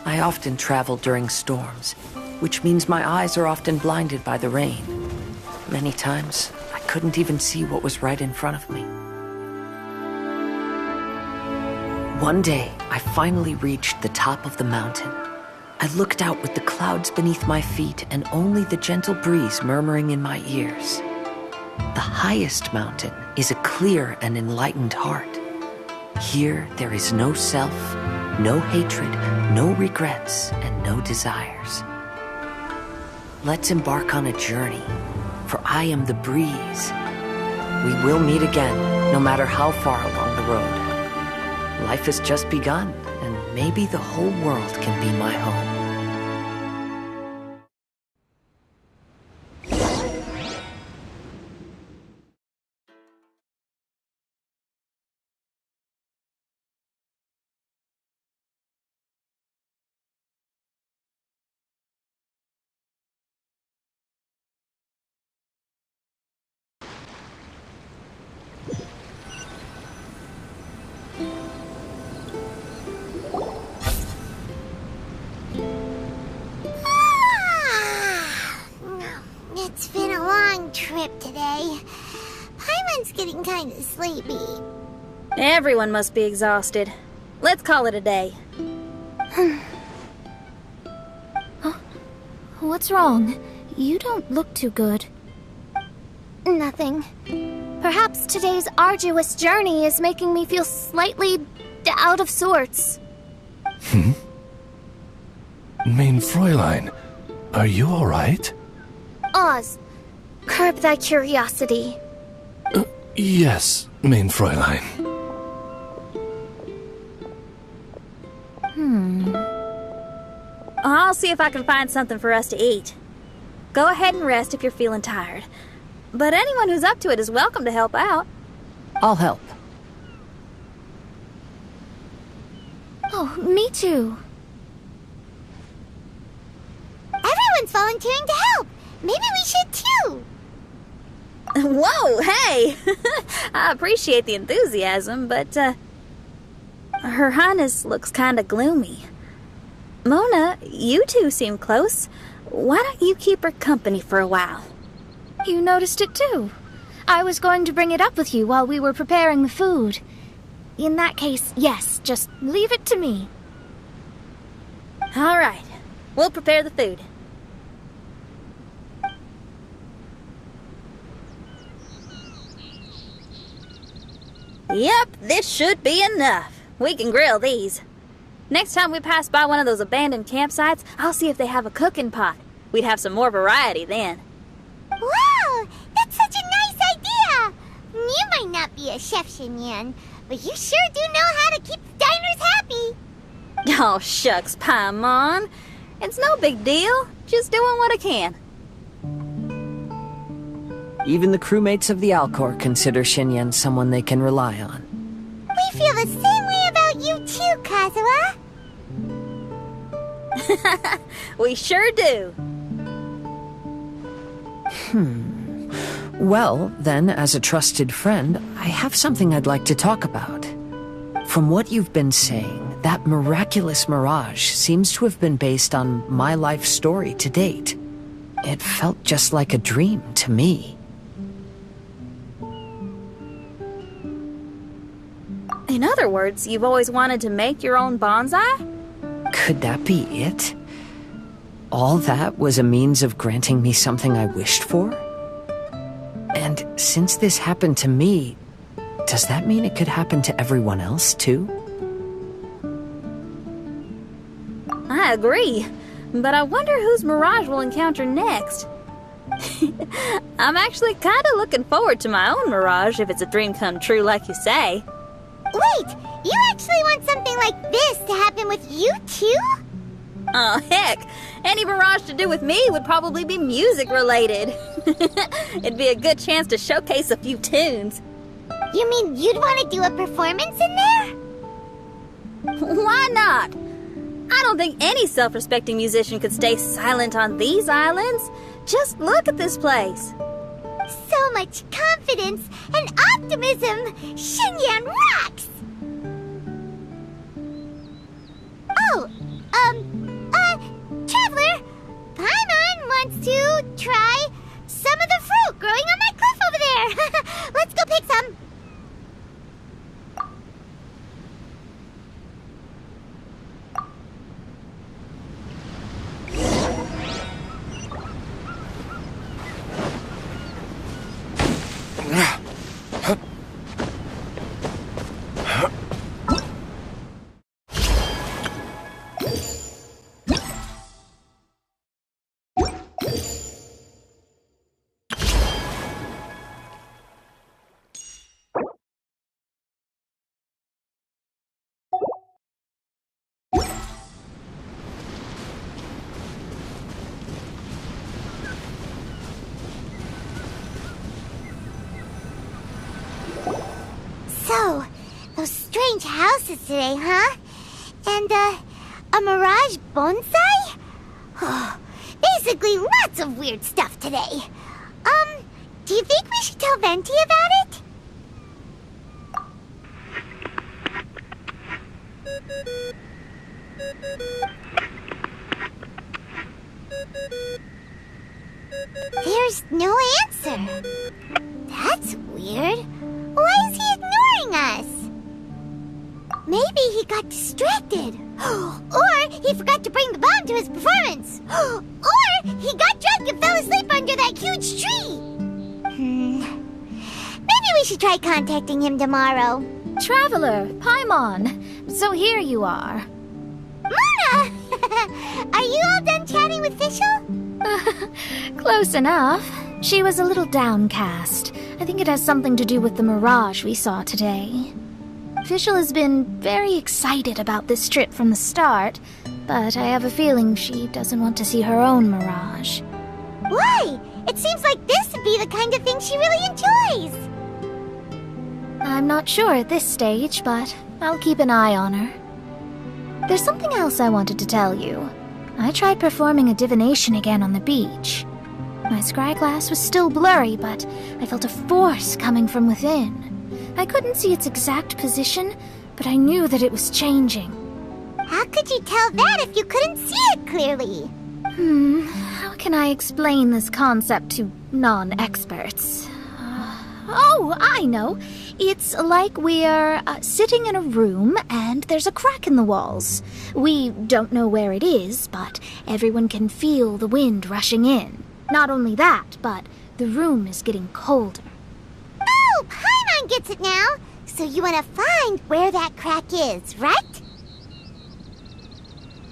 I often travel during storms, which means my eyes are often blinded by the rain. Many times, I couldn't even see what was right in front of me. One day, I finally reached the top of the mountain. I looked out with the clouds beneath my feet and only the gentle breeze murmuring in my ears. The highest mountain is a clear and enlightened heart. Here, there is no self, no hatred, no regrets, and no desires. Let's embark on a journey, for I am the breeze. We will meet again, no matter how far along the road. Life has just begun, and maybe the whole world can be my home. It's been a long trip today. Paimon's getting kinda sleepy. Everyone must be exhausted. Let's call it a day. What's wrong? You don't look too good. Nothing. Perhaps today's arduous journey is making me feel slightly out of sorts. Main Fräulein, are you alright? Oz, curb thy curiosity. Yes, Main Fräulein. I'll see if I can find something for us to eat. Go ahead and rest if you're feeling tired. But anyone who's up to it is welcome to help out. I'll help. Oh, me too. Everyone's volunteering to help. Maybe we should too. Whoa, hey! I appreciate the enthusiasm, but, Her Highness looks kinda gloomy. Mona, you two seem close. Why don't you keep her company for a while? You noticed it too. I was going to bring it up with you while we were preparing the food. In that case, yes, just leave it to me. All right. We'll prepare the food. Yep, this should be enough. We can grill these. Next time we pass by one of those abandoned campsites, I'll see if they have a cooking pot. We'd have some more variety then. Wow! That's such a nice idea! You might not be a chef, Xinyan, but you sure do know how to keep the diners happy. Oh, shucks, Paimon. It's no big deal. Just doing what I can. Even the crewmates of the Alcor consider Xinyan someone they can rely on. We feel the same way about you too, Kazuha. We sure do. Well, then, as a trusted friend, I have something I'd like to talk about. From what you've been saying, that miraculous mirage seems to have been based on my life story to date. It felt just like a dream to me. In other words, you've always wanted to make your own bonsai? Could that be it? All that was a means of granting me something I wished for? And since this happened to me, does that mean it could happen to everyone else, too? I agree, but I wonder whose mirage we'll encounter next. I'm actually kind of looking forward to my own mirage if it's a dream come true like you say. Wait, you actually want something like this to happen with you too? Oh, heck. Any mirage to do with me would probably be music related. It'd be a good chance to showcase a few tunes. You mean you'd want to do a performance in there? Why not? I don't think any self-respecting musician could stay silent on these islands. Just look at this place. So much confidence and optimism! Xinyan rocks! Oh, Traveler, Paimon wants to try some of the fruit growing on that cliff over there. Let's go pick some. So, those strange houses today, huh? And, a mirage bonsai? Oh, basically lots of weird stuff today. Do you think we should tell Venti about it? There's no answer. That's weird. Why is he ignoring us? Maybe he got distracted. Or he forgot to bring the bomb to his performance. Or he got drunk and fell asleep under that huge tree. Maybe we should try contacting him tomorrow. Traveler, Paimon. So here you are. Mona! Are you all done chatting with Fischl? Close enough. She was a little downcast. I think it has something to do with the mirage we saw today. Fischl has been very excited about this trip from the start, but I have a feeling she doesn't want to see her own mirage. Why? It seems like this would be the kind of thing she really enjoys. I'm not sure at this stage, but I'll keep an eye on her. There's something else I wanted to tell you. I tried performing a divination again on the beach. My scryglass was still blurry, but I felt a force coming from within. I couldn't see its exact position, but I knew that it was changing. How could you tell that if you couldn't see it clearly? How can I explain this concept to non-experts? Oh, I know. It's like we're sitting in a room and there's a crack in the walls. We don't know where it is, but everyone can feel the wind rushing in. Not only that, but the room is getting colder. Oh, Paimon gets it now. So you want to find where that crack is, right?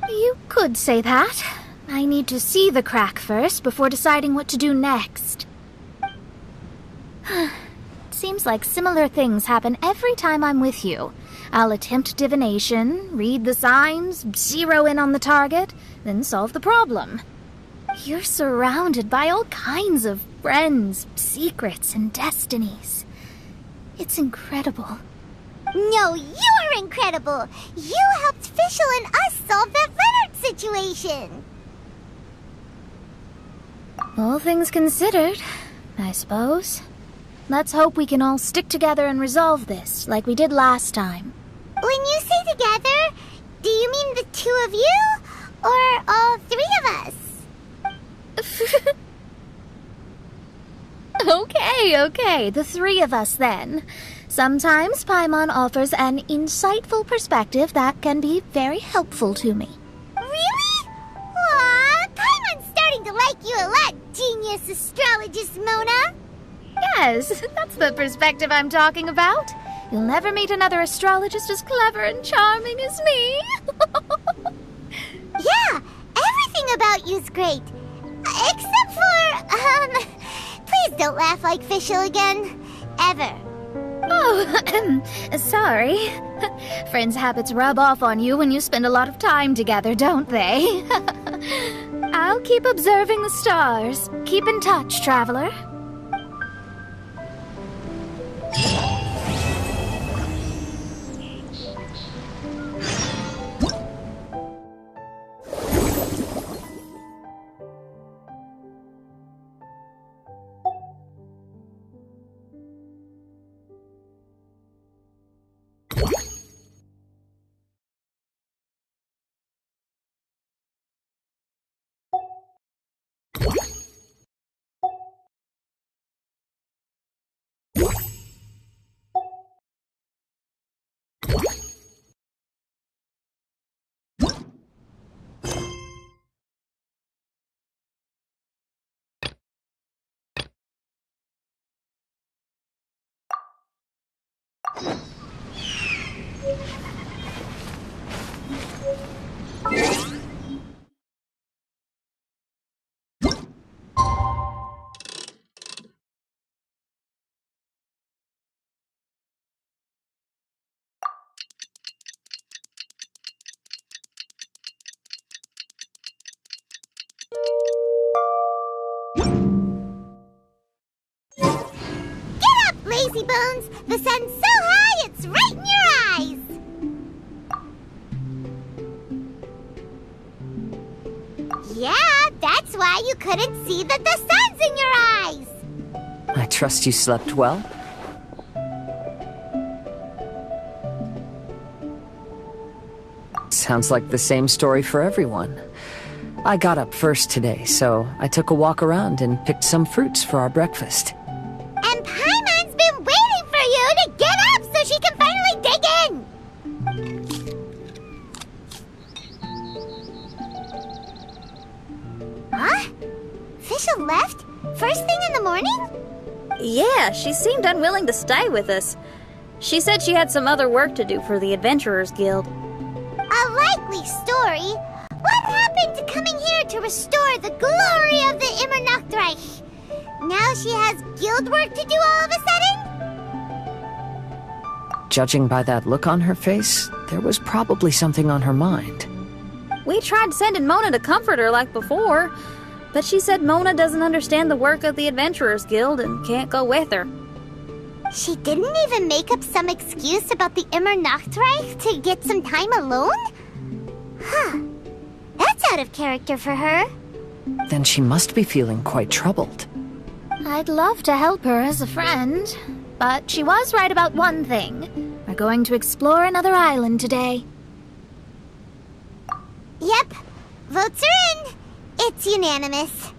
You could say that. I need to see the crack first before deciding what to do next. Seems like similar things happen every time I'm with you. I'll attempt divination, read the signs, zero in on the target, then solve the problem. You're surrounded by all kinds of friends, secrets, and destinies. It's incredible. No, you're incredible! You helped Fischl and us solve that Leonard situation! All things considered, I suppose. Let's hope we can all stick together and resolve this, like we did last time. When you say together, do you mean the two of you? Or all three of us? Okay, the three of us then. Sometimes Paimon offers an insightful perspective that can be very helpful to me. Really? Aw, Paimon's starting to like you a lot, genius astrologist Mona. Yes, that's the perspective I'm talking about. You'll never meet another astrologist as clever and charming as me. Yeah, everything about you's great. Except for, please don't laugh like Fischl again. Ever. Oh, sorry. Friends' habits rub off on you when you spend a lot of time together, don't they? I'll keep observing the stars. Keep in touch, traveler. Lazy bones, the sun's so high it's right in your eyes! Yeah, that's why you couldn't see that the sun's in your eyes! I trust you slept well? Sounds like the same story for everyone. I got up first today, so I took a walk around and picked some fruits for our breakfast. And Paimon's been waiting for you to get up so she can finally dig in! Huh? Fischl left? First thing in the morning? Yeah, she seemed unwilling to stay with us. She said she had some other work to do for the Adventurers Guild. A likely story. What happened to coming here to restore the glory of the Immernachtreich? Now she has guild work to do all of a sudden? Judging by that look on her face, there was probably something on her mind. We tried sending Mona to comfort her like before, but she said Mona doesn't understand the work of the Adventurers Guild and can't go with her. She didn't even make up some excuse about the Immernachtreich to get some time alone? Huh. That's out of character for her. Then she must be feeling quite troubled. I'd love to help her as a friend, but she was right about one thing. We're going to explore another island today. Yep. Votes are in. It's unanimous.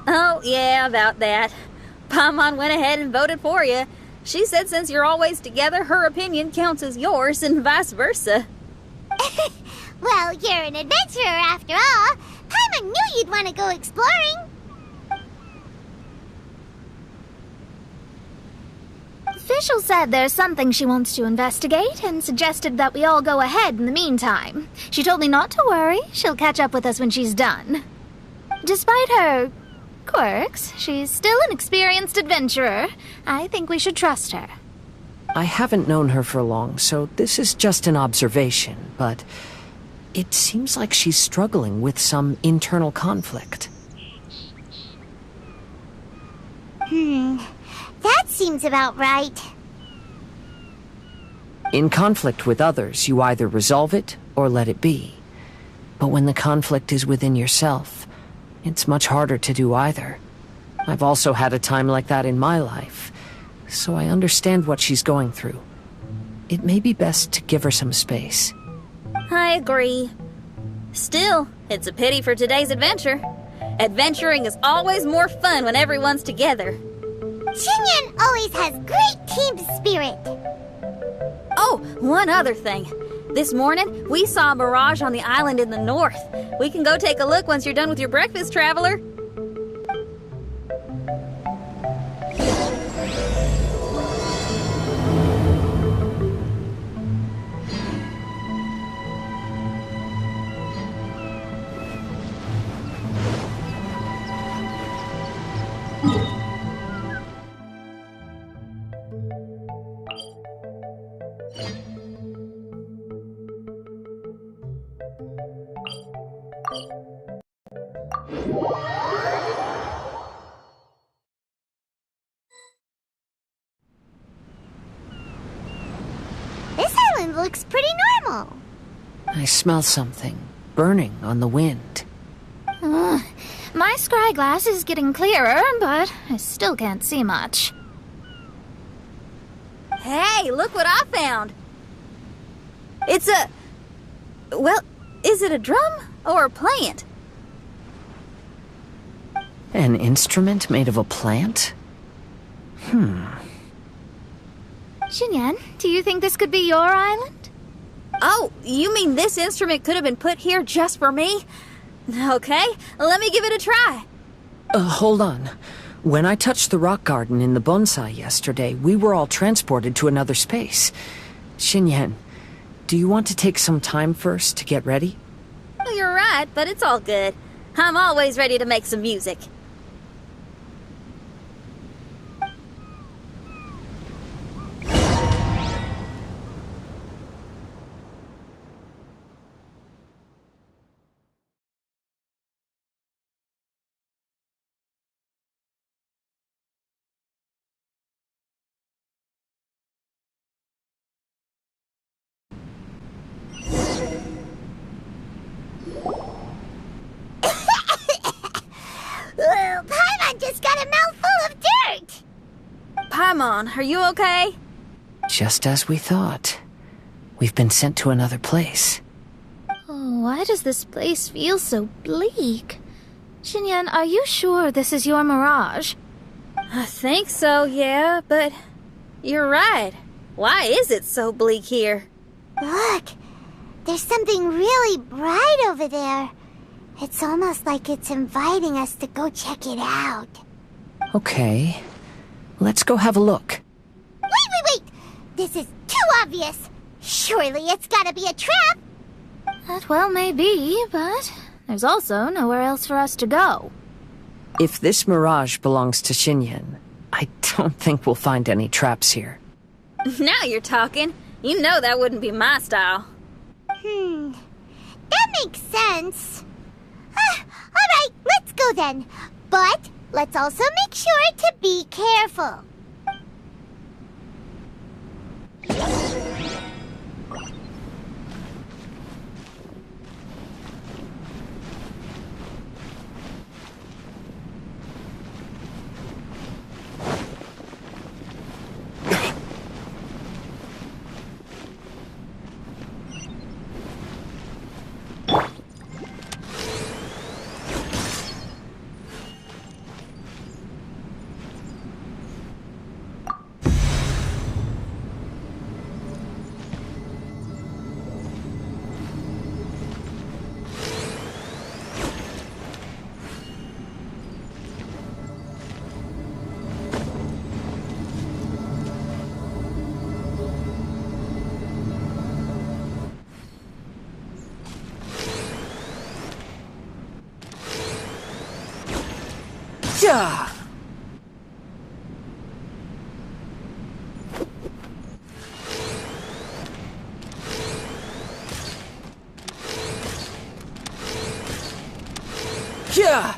Oh, yeah, about that. Paimon went ahead and voted for you. She said since you're always together, her opinion counts as yours and vice versa. Well, you're an adventurer after all. Paimon knew you'd want to go exploring. Official said there's something she wants to investigate and suggested that we all go ahead in the meantime. She told me not to worry. She'll catch up with us when she's done. Despite her quirks, she's still an experienced adventurer. I think we should trust her. I haven't known her for long, so this is just an observation, but it seems like she's struggling with some internal conflict. That seems about right. In conflict with others, you either resolve it or let it be. But when the conflict is within yourself, it's much harder to do either. I've also had a time like that in my life, so I understand what she's going through. It may be best to give her some space. I agree. Still, it's a pity for today's adventure. Adventuring is always more fun when everyone's together. Xinyan always has great team spirit. Oh, one other thing. This morning, we saw a mirage on the island in the north. We can go take a look once you're done with your breakfast, traveler. This island looks pretty normal. I smell something burning on the wind. My scry glass is getting clearer, but I still can't see much. Hey, look what I found. It's a... Well, is it a drum or a plant? An instrument made of a plant? Xinyan, do you think this could be your island? Oh, you mean this instrument could have been put here just for me? Okay, let me give it a try. Hold on. When I touched the rock garden in the bonsai yesterday, we were all transported to another space. Xinyan, do you want to take some time first to get ready? Well, you're right, but it's all good. I'm always ready to make some music. Paimon just got a mouthful of dirt. Paimon, are you okay? Just as we thought. We've been sent to another place. Oh, why does this place feel so bleak? Xinyan, are you sure this is your mirage? I think so, yeah, but you're right. Why is it so bleak here? Look, there's something really bright over there. It's almost like it's inviting us to go check it out. Okay. Let's go have a look. Wait! This is too obvious. Surely it's gotta be a trap. That well may be, but there's also nowhere else for us to go. If this mirage belongs to Xinyan, I don't think we'll find any traps here. Now you're talking. You know that wouldn't be my style. That makes sense. Alright, let's go then. But let's also make sure to be careful. Yeah. Yeah.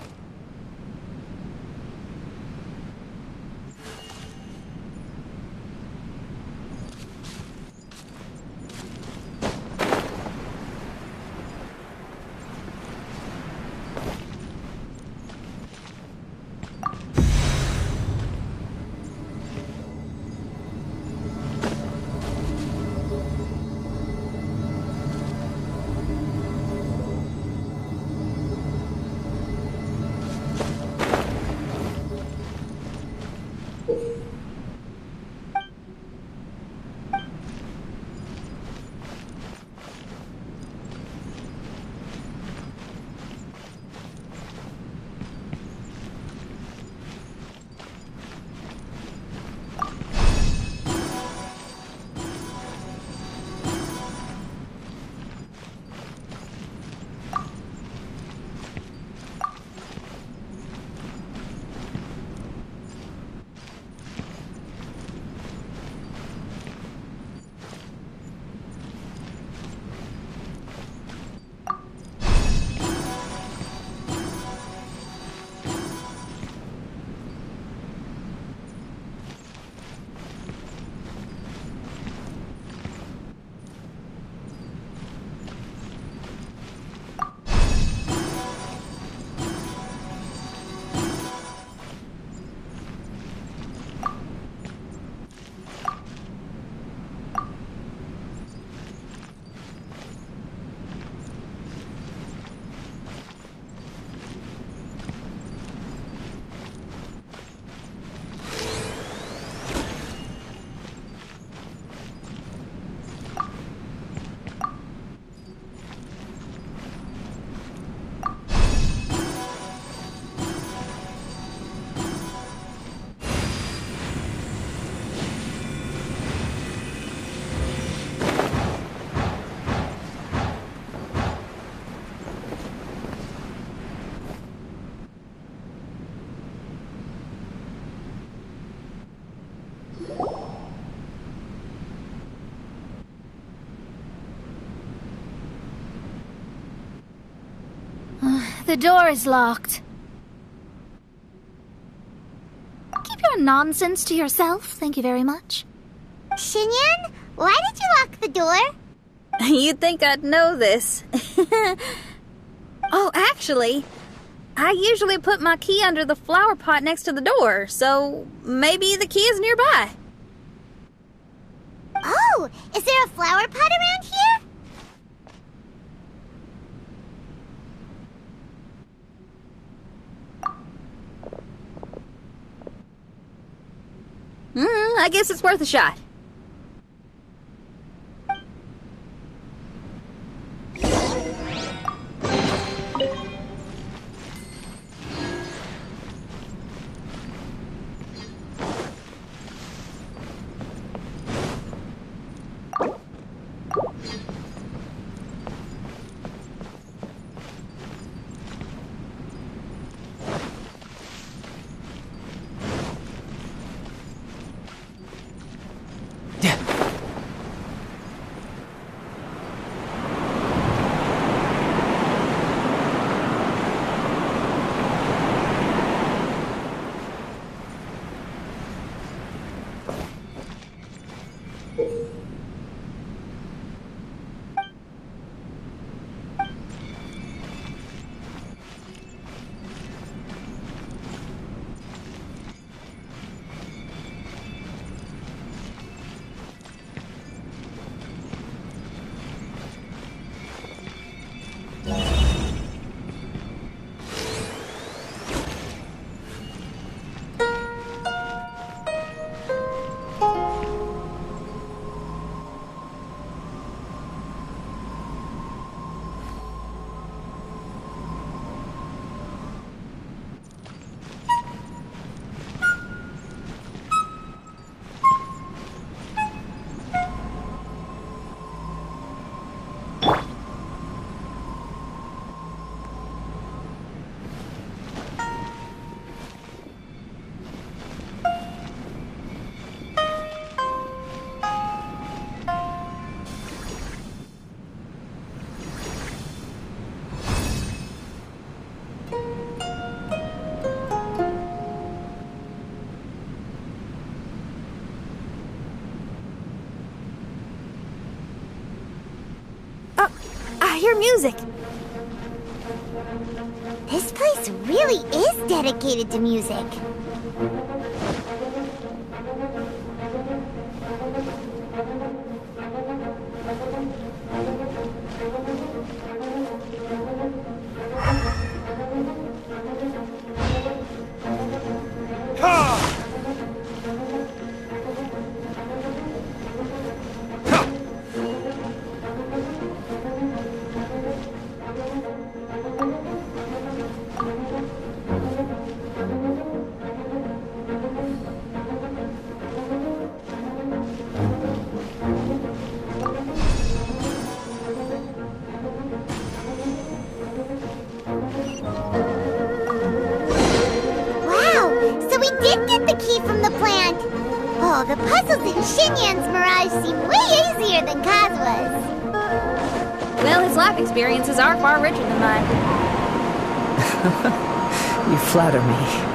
The door is locked. Keep your nonsense to yourself, thank you very much. Xinyan, why did you lock the door? You'd think I'd know this. Oh, actually, I usually put my key under the flower pot next to the door, so maybe the key is nearby. Oh, is there a flower pot around here? I guess it's worth a shot. hear music. This place really is dedicated to music. Oh, the puzzles in Xinyan's Mirage seem way easier than Kazuha's. Well, his life experiences are far richer than mine. You flatter me.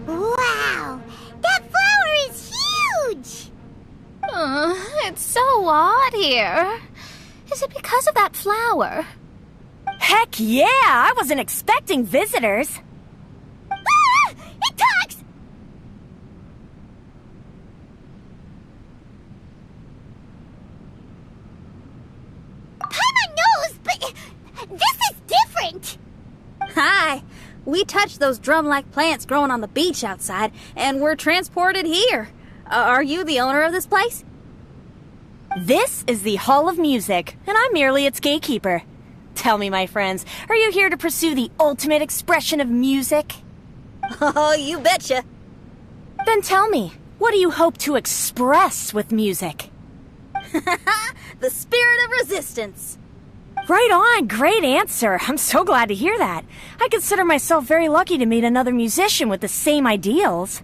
Wow! That flower is huge! It's so odd here. Is it because of that flower? Heck yeah! I wasn't expecting visitors. Ah! It talks! Paimon knows, but this is different! Hi! We touched those drum-like plants growing on the beach outside, and we're transported here. Are you the owner of this place? This is the Hall of Music, and I'm merely its gatekeeper. Tell me, my friends, are you here to pursue the ultimate expression of music? Oh, you betcha. Then tell me, what do you hope to express with music? The spirit of resistance. Right on, great answer. I'm so glad to hear that. I consider myself very lucky to meet another musician with the same ideals.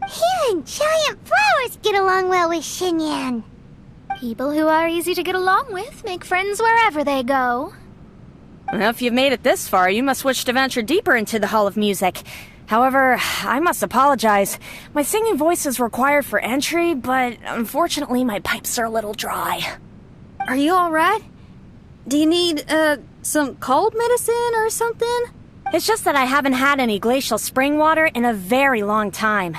Even giant flowers get along well with Xinyan. People who are easy to get along with make friends wherever they go. Well, if you've made it this far, you must wish to venture deeper into the Hall of Music. However, I must apologize. My singing voice is required for entry, but unfortunately my pipes are a little dry. Are you alright? Do you need, some cold medicine or something? It's just that I haven't had any glacial spring water in a very long time.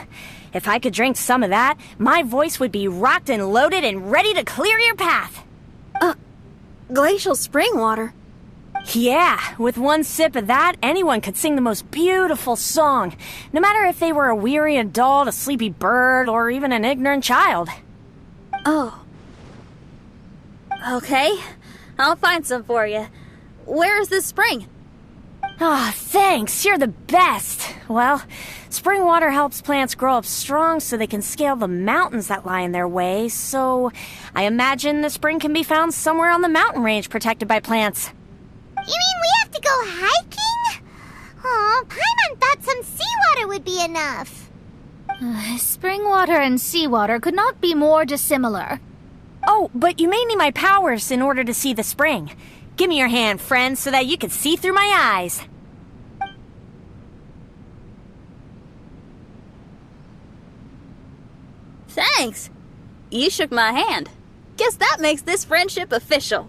If I could drink some of that, my voice would be rocked and loaded and ready to clear your path. Glacial spring water? Yeah, with one sip of that, anyone could sing the most beautiful song, no matter if they were a weary adult, a sleepy bird, or even an ignorant child. Oh. Okay, I'll find some for you. Where is this spring? Ah, thanks, you're the best. Well, spring water helps plants grow up strong so they can scale the mountains that lie in their way, so I imagine the spring can be found somewhere on the mountain range protected by plants. You mean we have to go hiking? Aw, Paimon thought some seawater would be enough. Spring water and seawater could not be more dissimilar. Oh, but you may need my powers in order to see the spring. Give me your hand, friend, so that you can see through my eyes. Thanks. You shook my hand. Guess that makes this friendship official.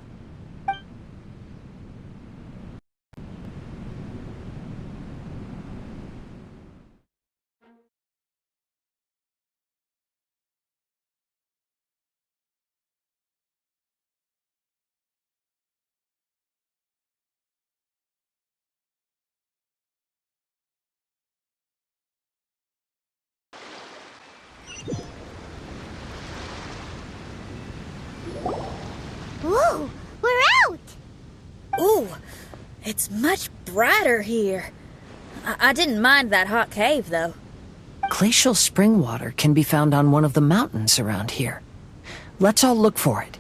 Whoa, we're out! Ooh, it's much brighter here. I didn't mind that hot cave, though. Glacial spring water can be found on one of the mountains around here. Let's all look for it.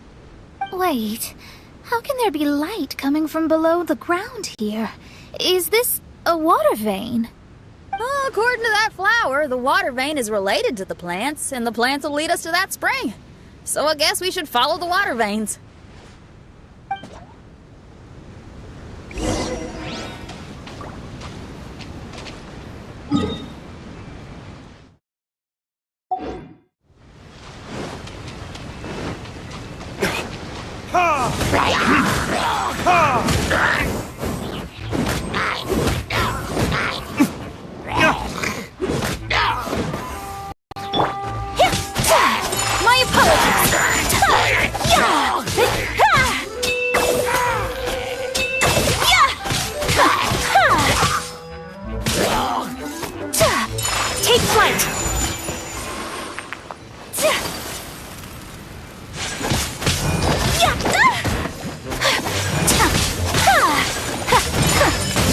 Wait, how can there be light coming from below the ground here? Is this a water vein? Well, according to that flower, the water vein is related to the plants, and the plants will lead us to that spring. So I guess we should follow the water veins. My apologies! Take flight!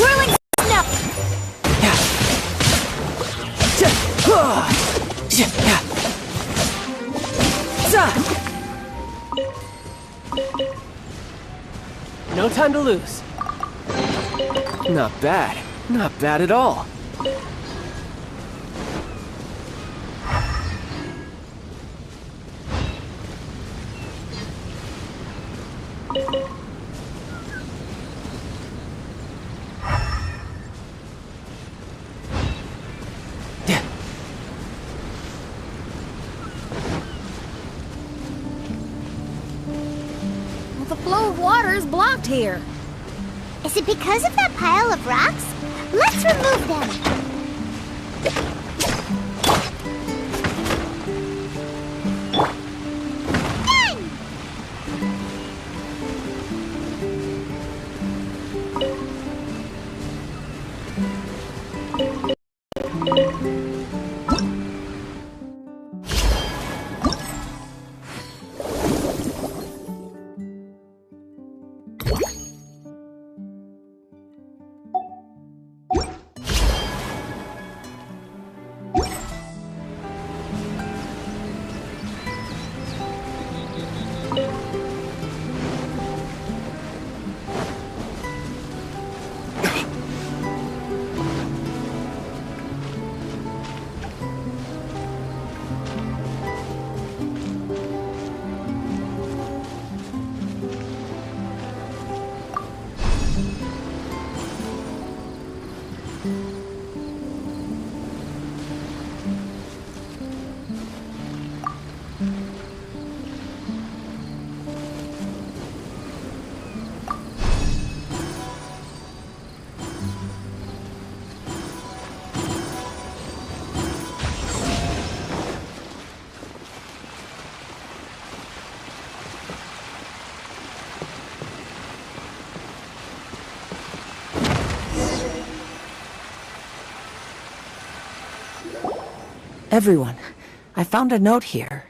Whirling snap! No time to lose. Not bad. Not bad at all. The flow of water is blocked here. Is it because of that pile of rocks? Let's remove them. Everyone, I found a note here.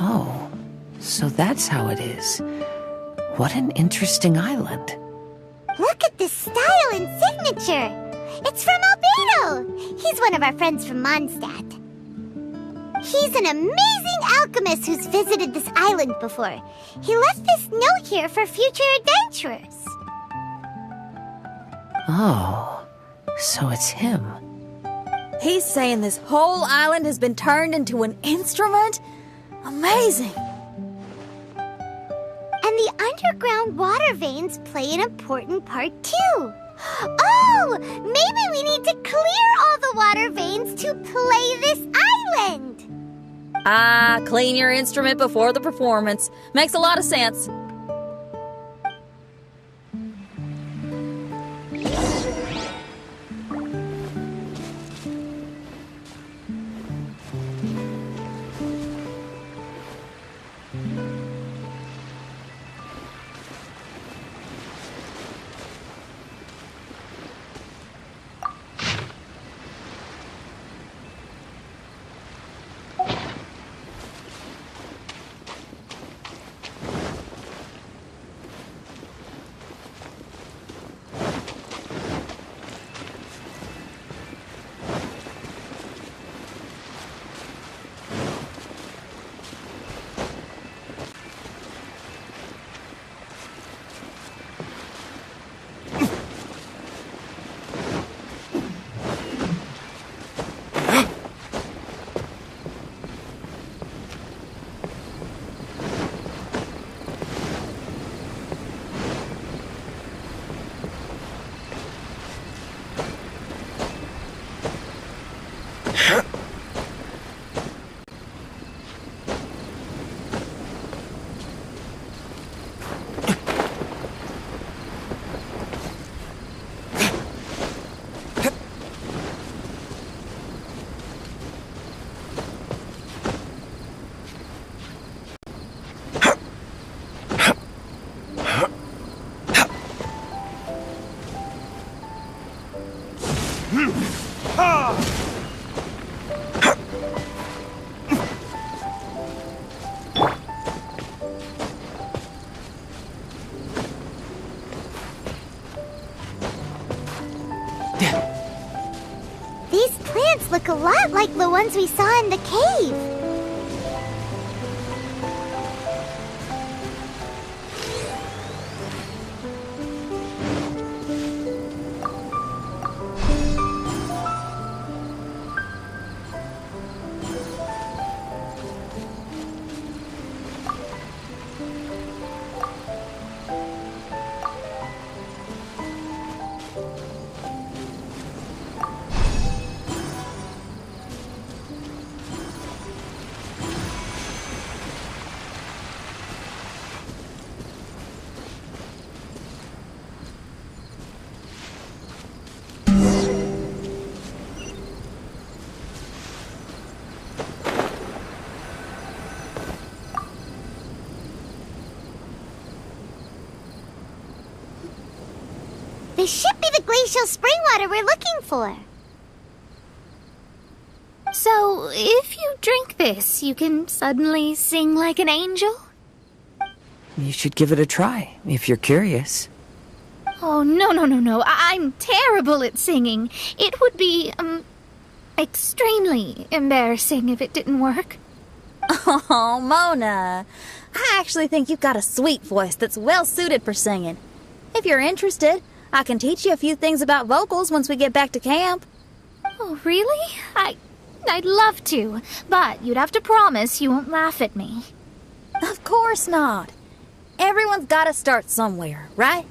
Oh, so that's how it is. What an interesting island. Look at this style and signature. It's from Albedo. He's one of our friends from Mondstadt. He's an amazing alchemist who's visited this island before. He left this note here for future adventurers. Oh, so it's him. He's saying this whole island has been turned into an instrument? Amazing! And the underground water veins play an important part too. Oh, maybe we need to clear all the water veins to play this island. Clean your instrument before the performance. Makes a lot of sense. These plants look a lot like the ones we saw in the cave. This should be the glacial spring water we're looking for. So, if you drink this, you can suddenly sing like an angel? You should give it a try, if you're curious. Oh, no. I'm terrible at singing. It would be, extremely embarrassing if it didn't work. Oh, Mona. I actually think you've got a sweet voice that's well suited for singing. If you're interested, I can teach you a few things about vocals once we get back to camp. Oh, really? I'd love to, but you'd have to promise you won't laugh at me. Of course not. Everyone's got to start somewhere, right?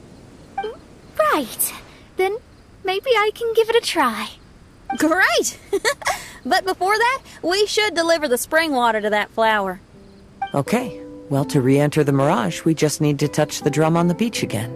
Right. Then maybe I can give it a try. Great! But before that, we should deliver the spring water to that flower. Okay. Well, to re-enter the Mirage, we just need to touch the drum on the beach again.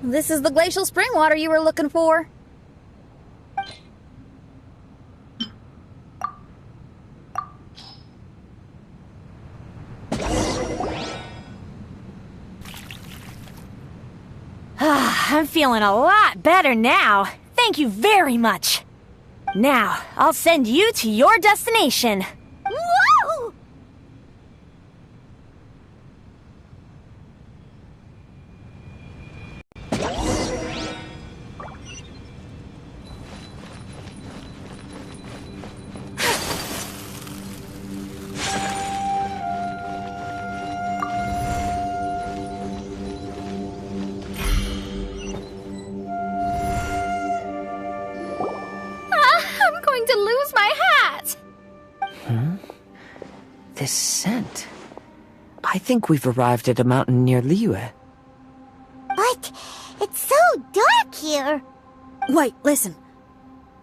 This is the glacial spring water you were looking for. I'm feeling a lot better now. Thank you very much. Now, I'll send you to your destination. Woo! I'm going to lose my hat! This scent. I think we've arrived at a mountain near Liyue. But it's so dark here. Wait, listen.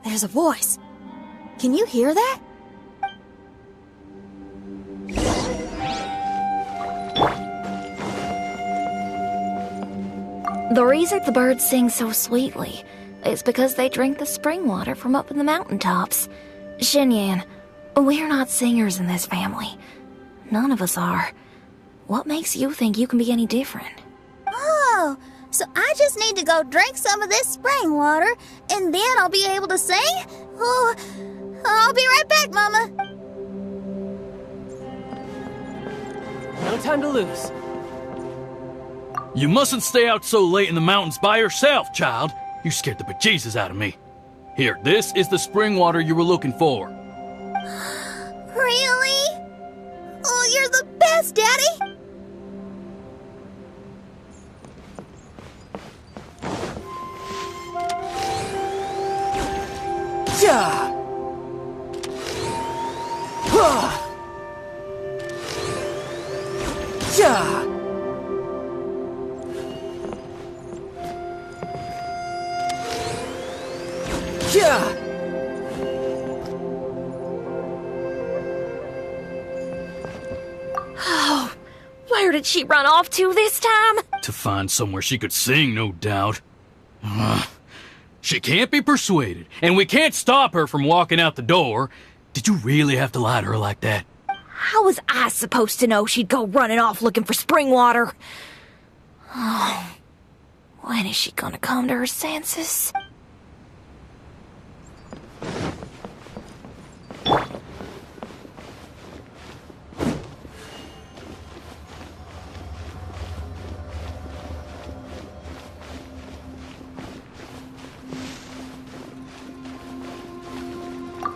There's a voice. Can you hear that? The reason the birds sing so sweetly is because they drink the spring water from up in the mountaintops. Xinyan, we're not singers in this family. None of us are. What makes you think you can be any different? Oh, so I just need to go drink some of this spring water, and then I'll be able to sing? Oh, I'll be right back, Mama. No time to lose. You mustn't stay out so late in the mountains by yourself, child. You scared the bejesus out of me. Here, this is the spring water you were looking for. Really? Oh, you're the best, Daddy! Yeah! Yeah! Yeah! Oh, where did she run off to this time? To find somewhere she could sing, no doubt. She can't be persuaded, and we can't stop her from walking out the door. Did you really have to lie to her like that? How was I supposed to know she'd go running off looking for spring water? Oh, when is she gonna come to her senses?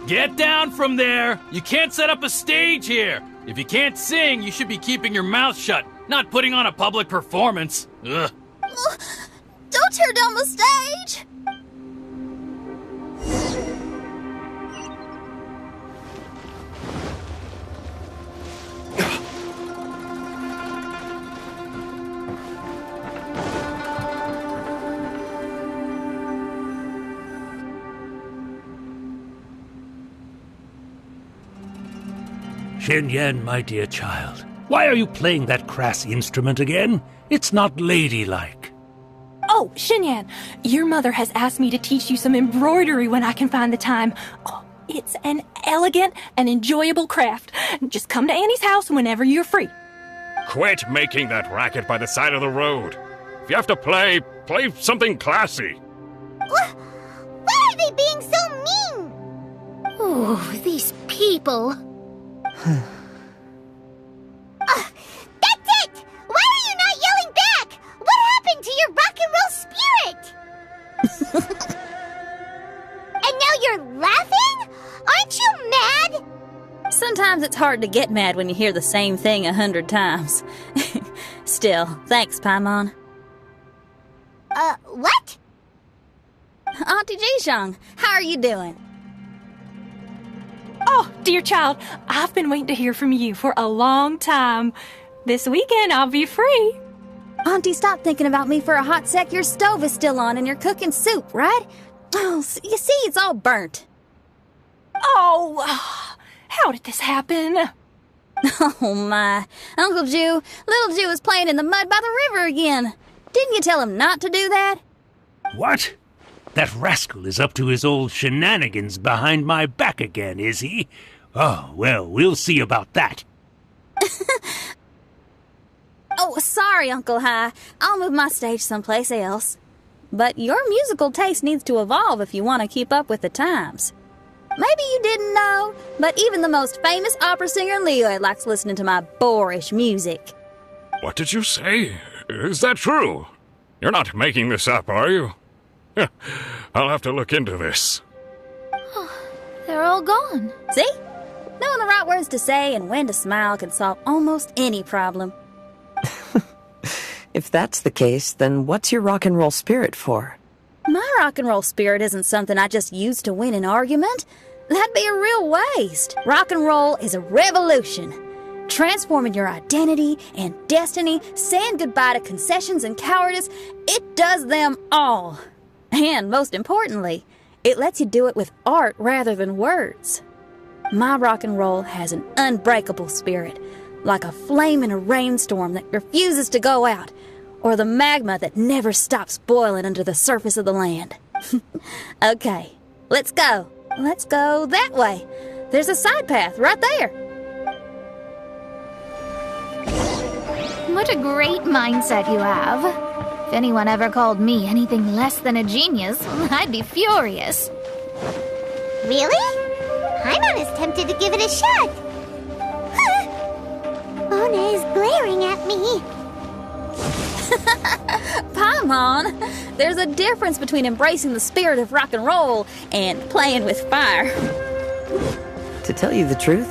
Get down from there! You can't set up a stage here! If you can't sing, you should be keeping your mouth shut, not putting on a public performance. Ugh. Don't tear down the stage! Shen-Yan, my dear child, why are you playing that crass instrument again? It's not ladylike. Oh, Shen-Yan, your mother has asked me to teach you some embroidery when I can find the time. Oh, it's an elegant and enjoyable craft. Just come to Annie's house whenever you're free. Quit making that racket by the side of the road. If you have to play something classy. Why are they being so mean? Ooh, these people. That's it! Why are you not yelling back? What happened to your rock and roll spirit? And now you're laughing? Aren't you mad? Sometimes it's hard to get mad when you hear the same thing 100 times. Still, thanks, Paimon. What? Auntie Jishang, how are you doing? Oh, dear child, I've been waiting to hear from you for a long time. This weekend, I'll be free. Auntie, stop thinking about me for a hot sec. Your stove is still on and you're cooking soup, right? Oh, you see, it's all burnt. Oh, how did this happen? Oh, my. Uncle Jew, little Jew is playing in the mud by the river again. Didn't you tell him not to do that? What? That rascal is up to his old shenanigans behind my back again, is he? Oh, well, we'll see about that. Oh, sorry, Uncle High. I'll move my stage someplace else. But your musical taste needs to evolve if you want to keep up with the times. Maybe you didn't know, but even the most famous opera singer Leo likes listening to my boorish music. What did you say? Is that true? You're not making this up, are you? I'll have to look into this. They're all gone. See? Knowing the right words to say and when to smile can solve almost any problem. If that's the case, then what's your rock and roll spirit for? My rock and roll spirit isn't something I just use to win an argument. That'd be a real waste. Rock and roll is a revolution. Transforming your identity and destiny, saying goodbye to concessions and cowardice, it does them all. And most importantly, it lets you do it with art rather than words. My rock and roll has an unbreakable spirit, like a flame in a rainstorm that refuses to go out, or the magma that never stops boiling under the surface of the land. Okay, let's go. Let's go that way. There's a side path right there. What a great mindset you have. If anyone ever called me anything less than a genius, I'd be furious. Really? I'm not as tempted to give it a shot. Mona is glaring at me. Paimon, there's a difference between embracing the spirit of rock and roll and playing with fire. To tell you the truth,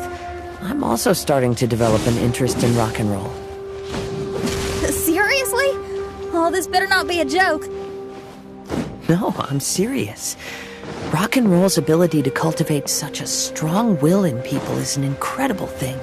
I'm also starting to develop an interest in rock and roll. Seriously? Oh, this better not be a joke. No, I'm serious. Rock and roll's ability to cultivate such a strong will in people is an incredible thing.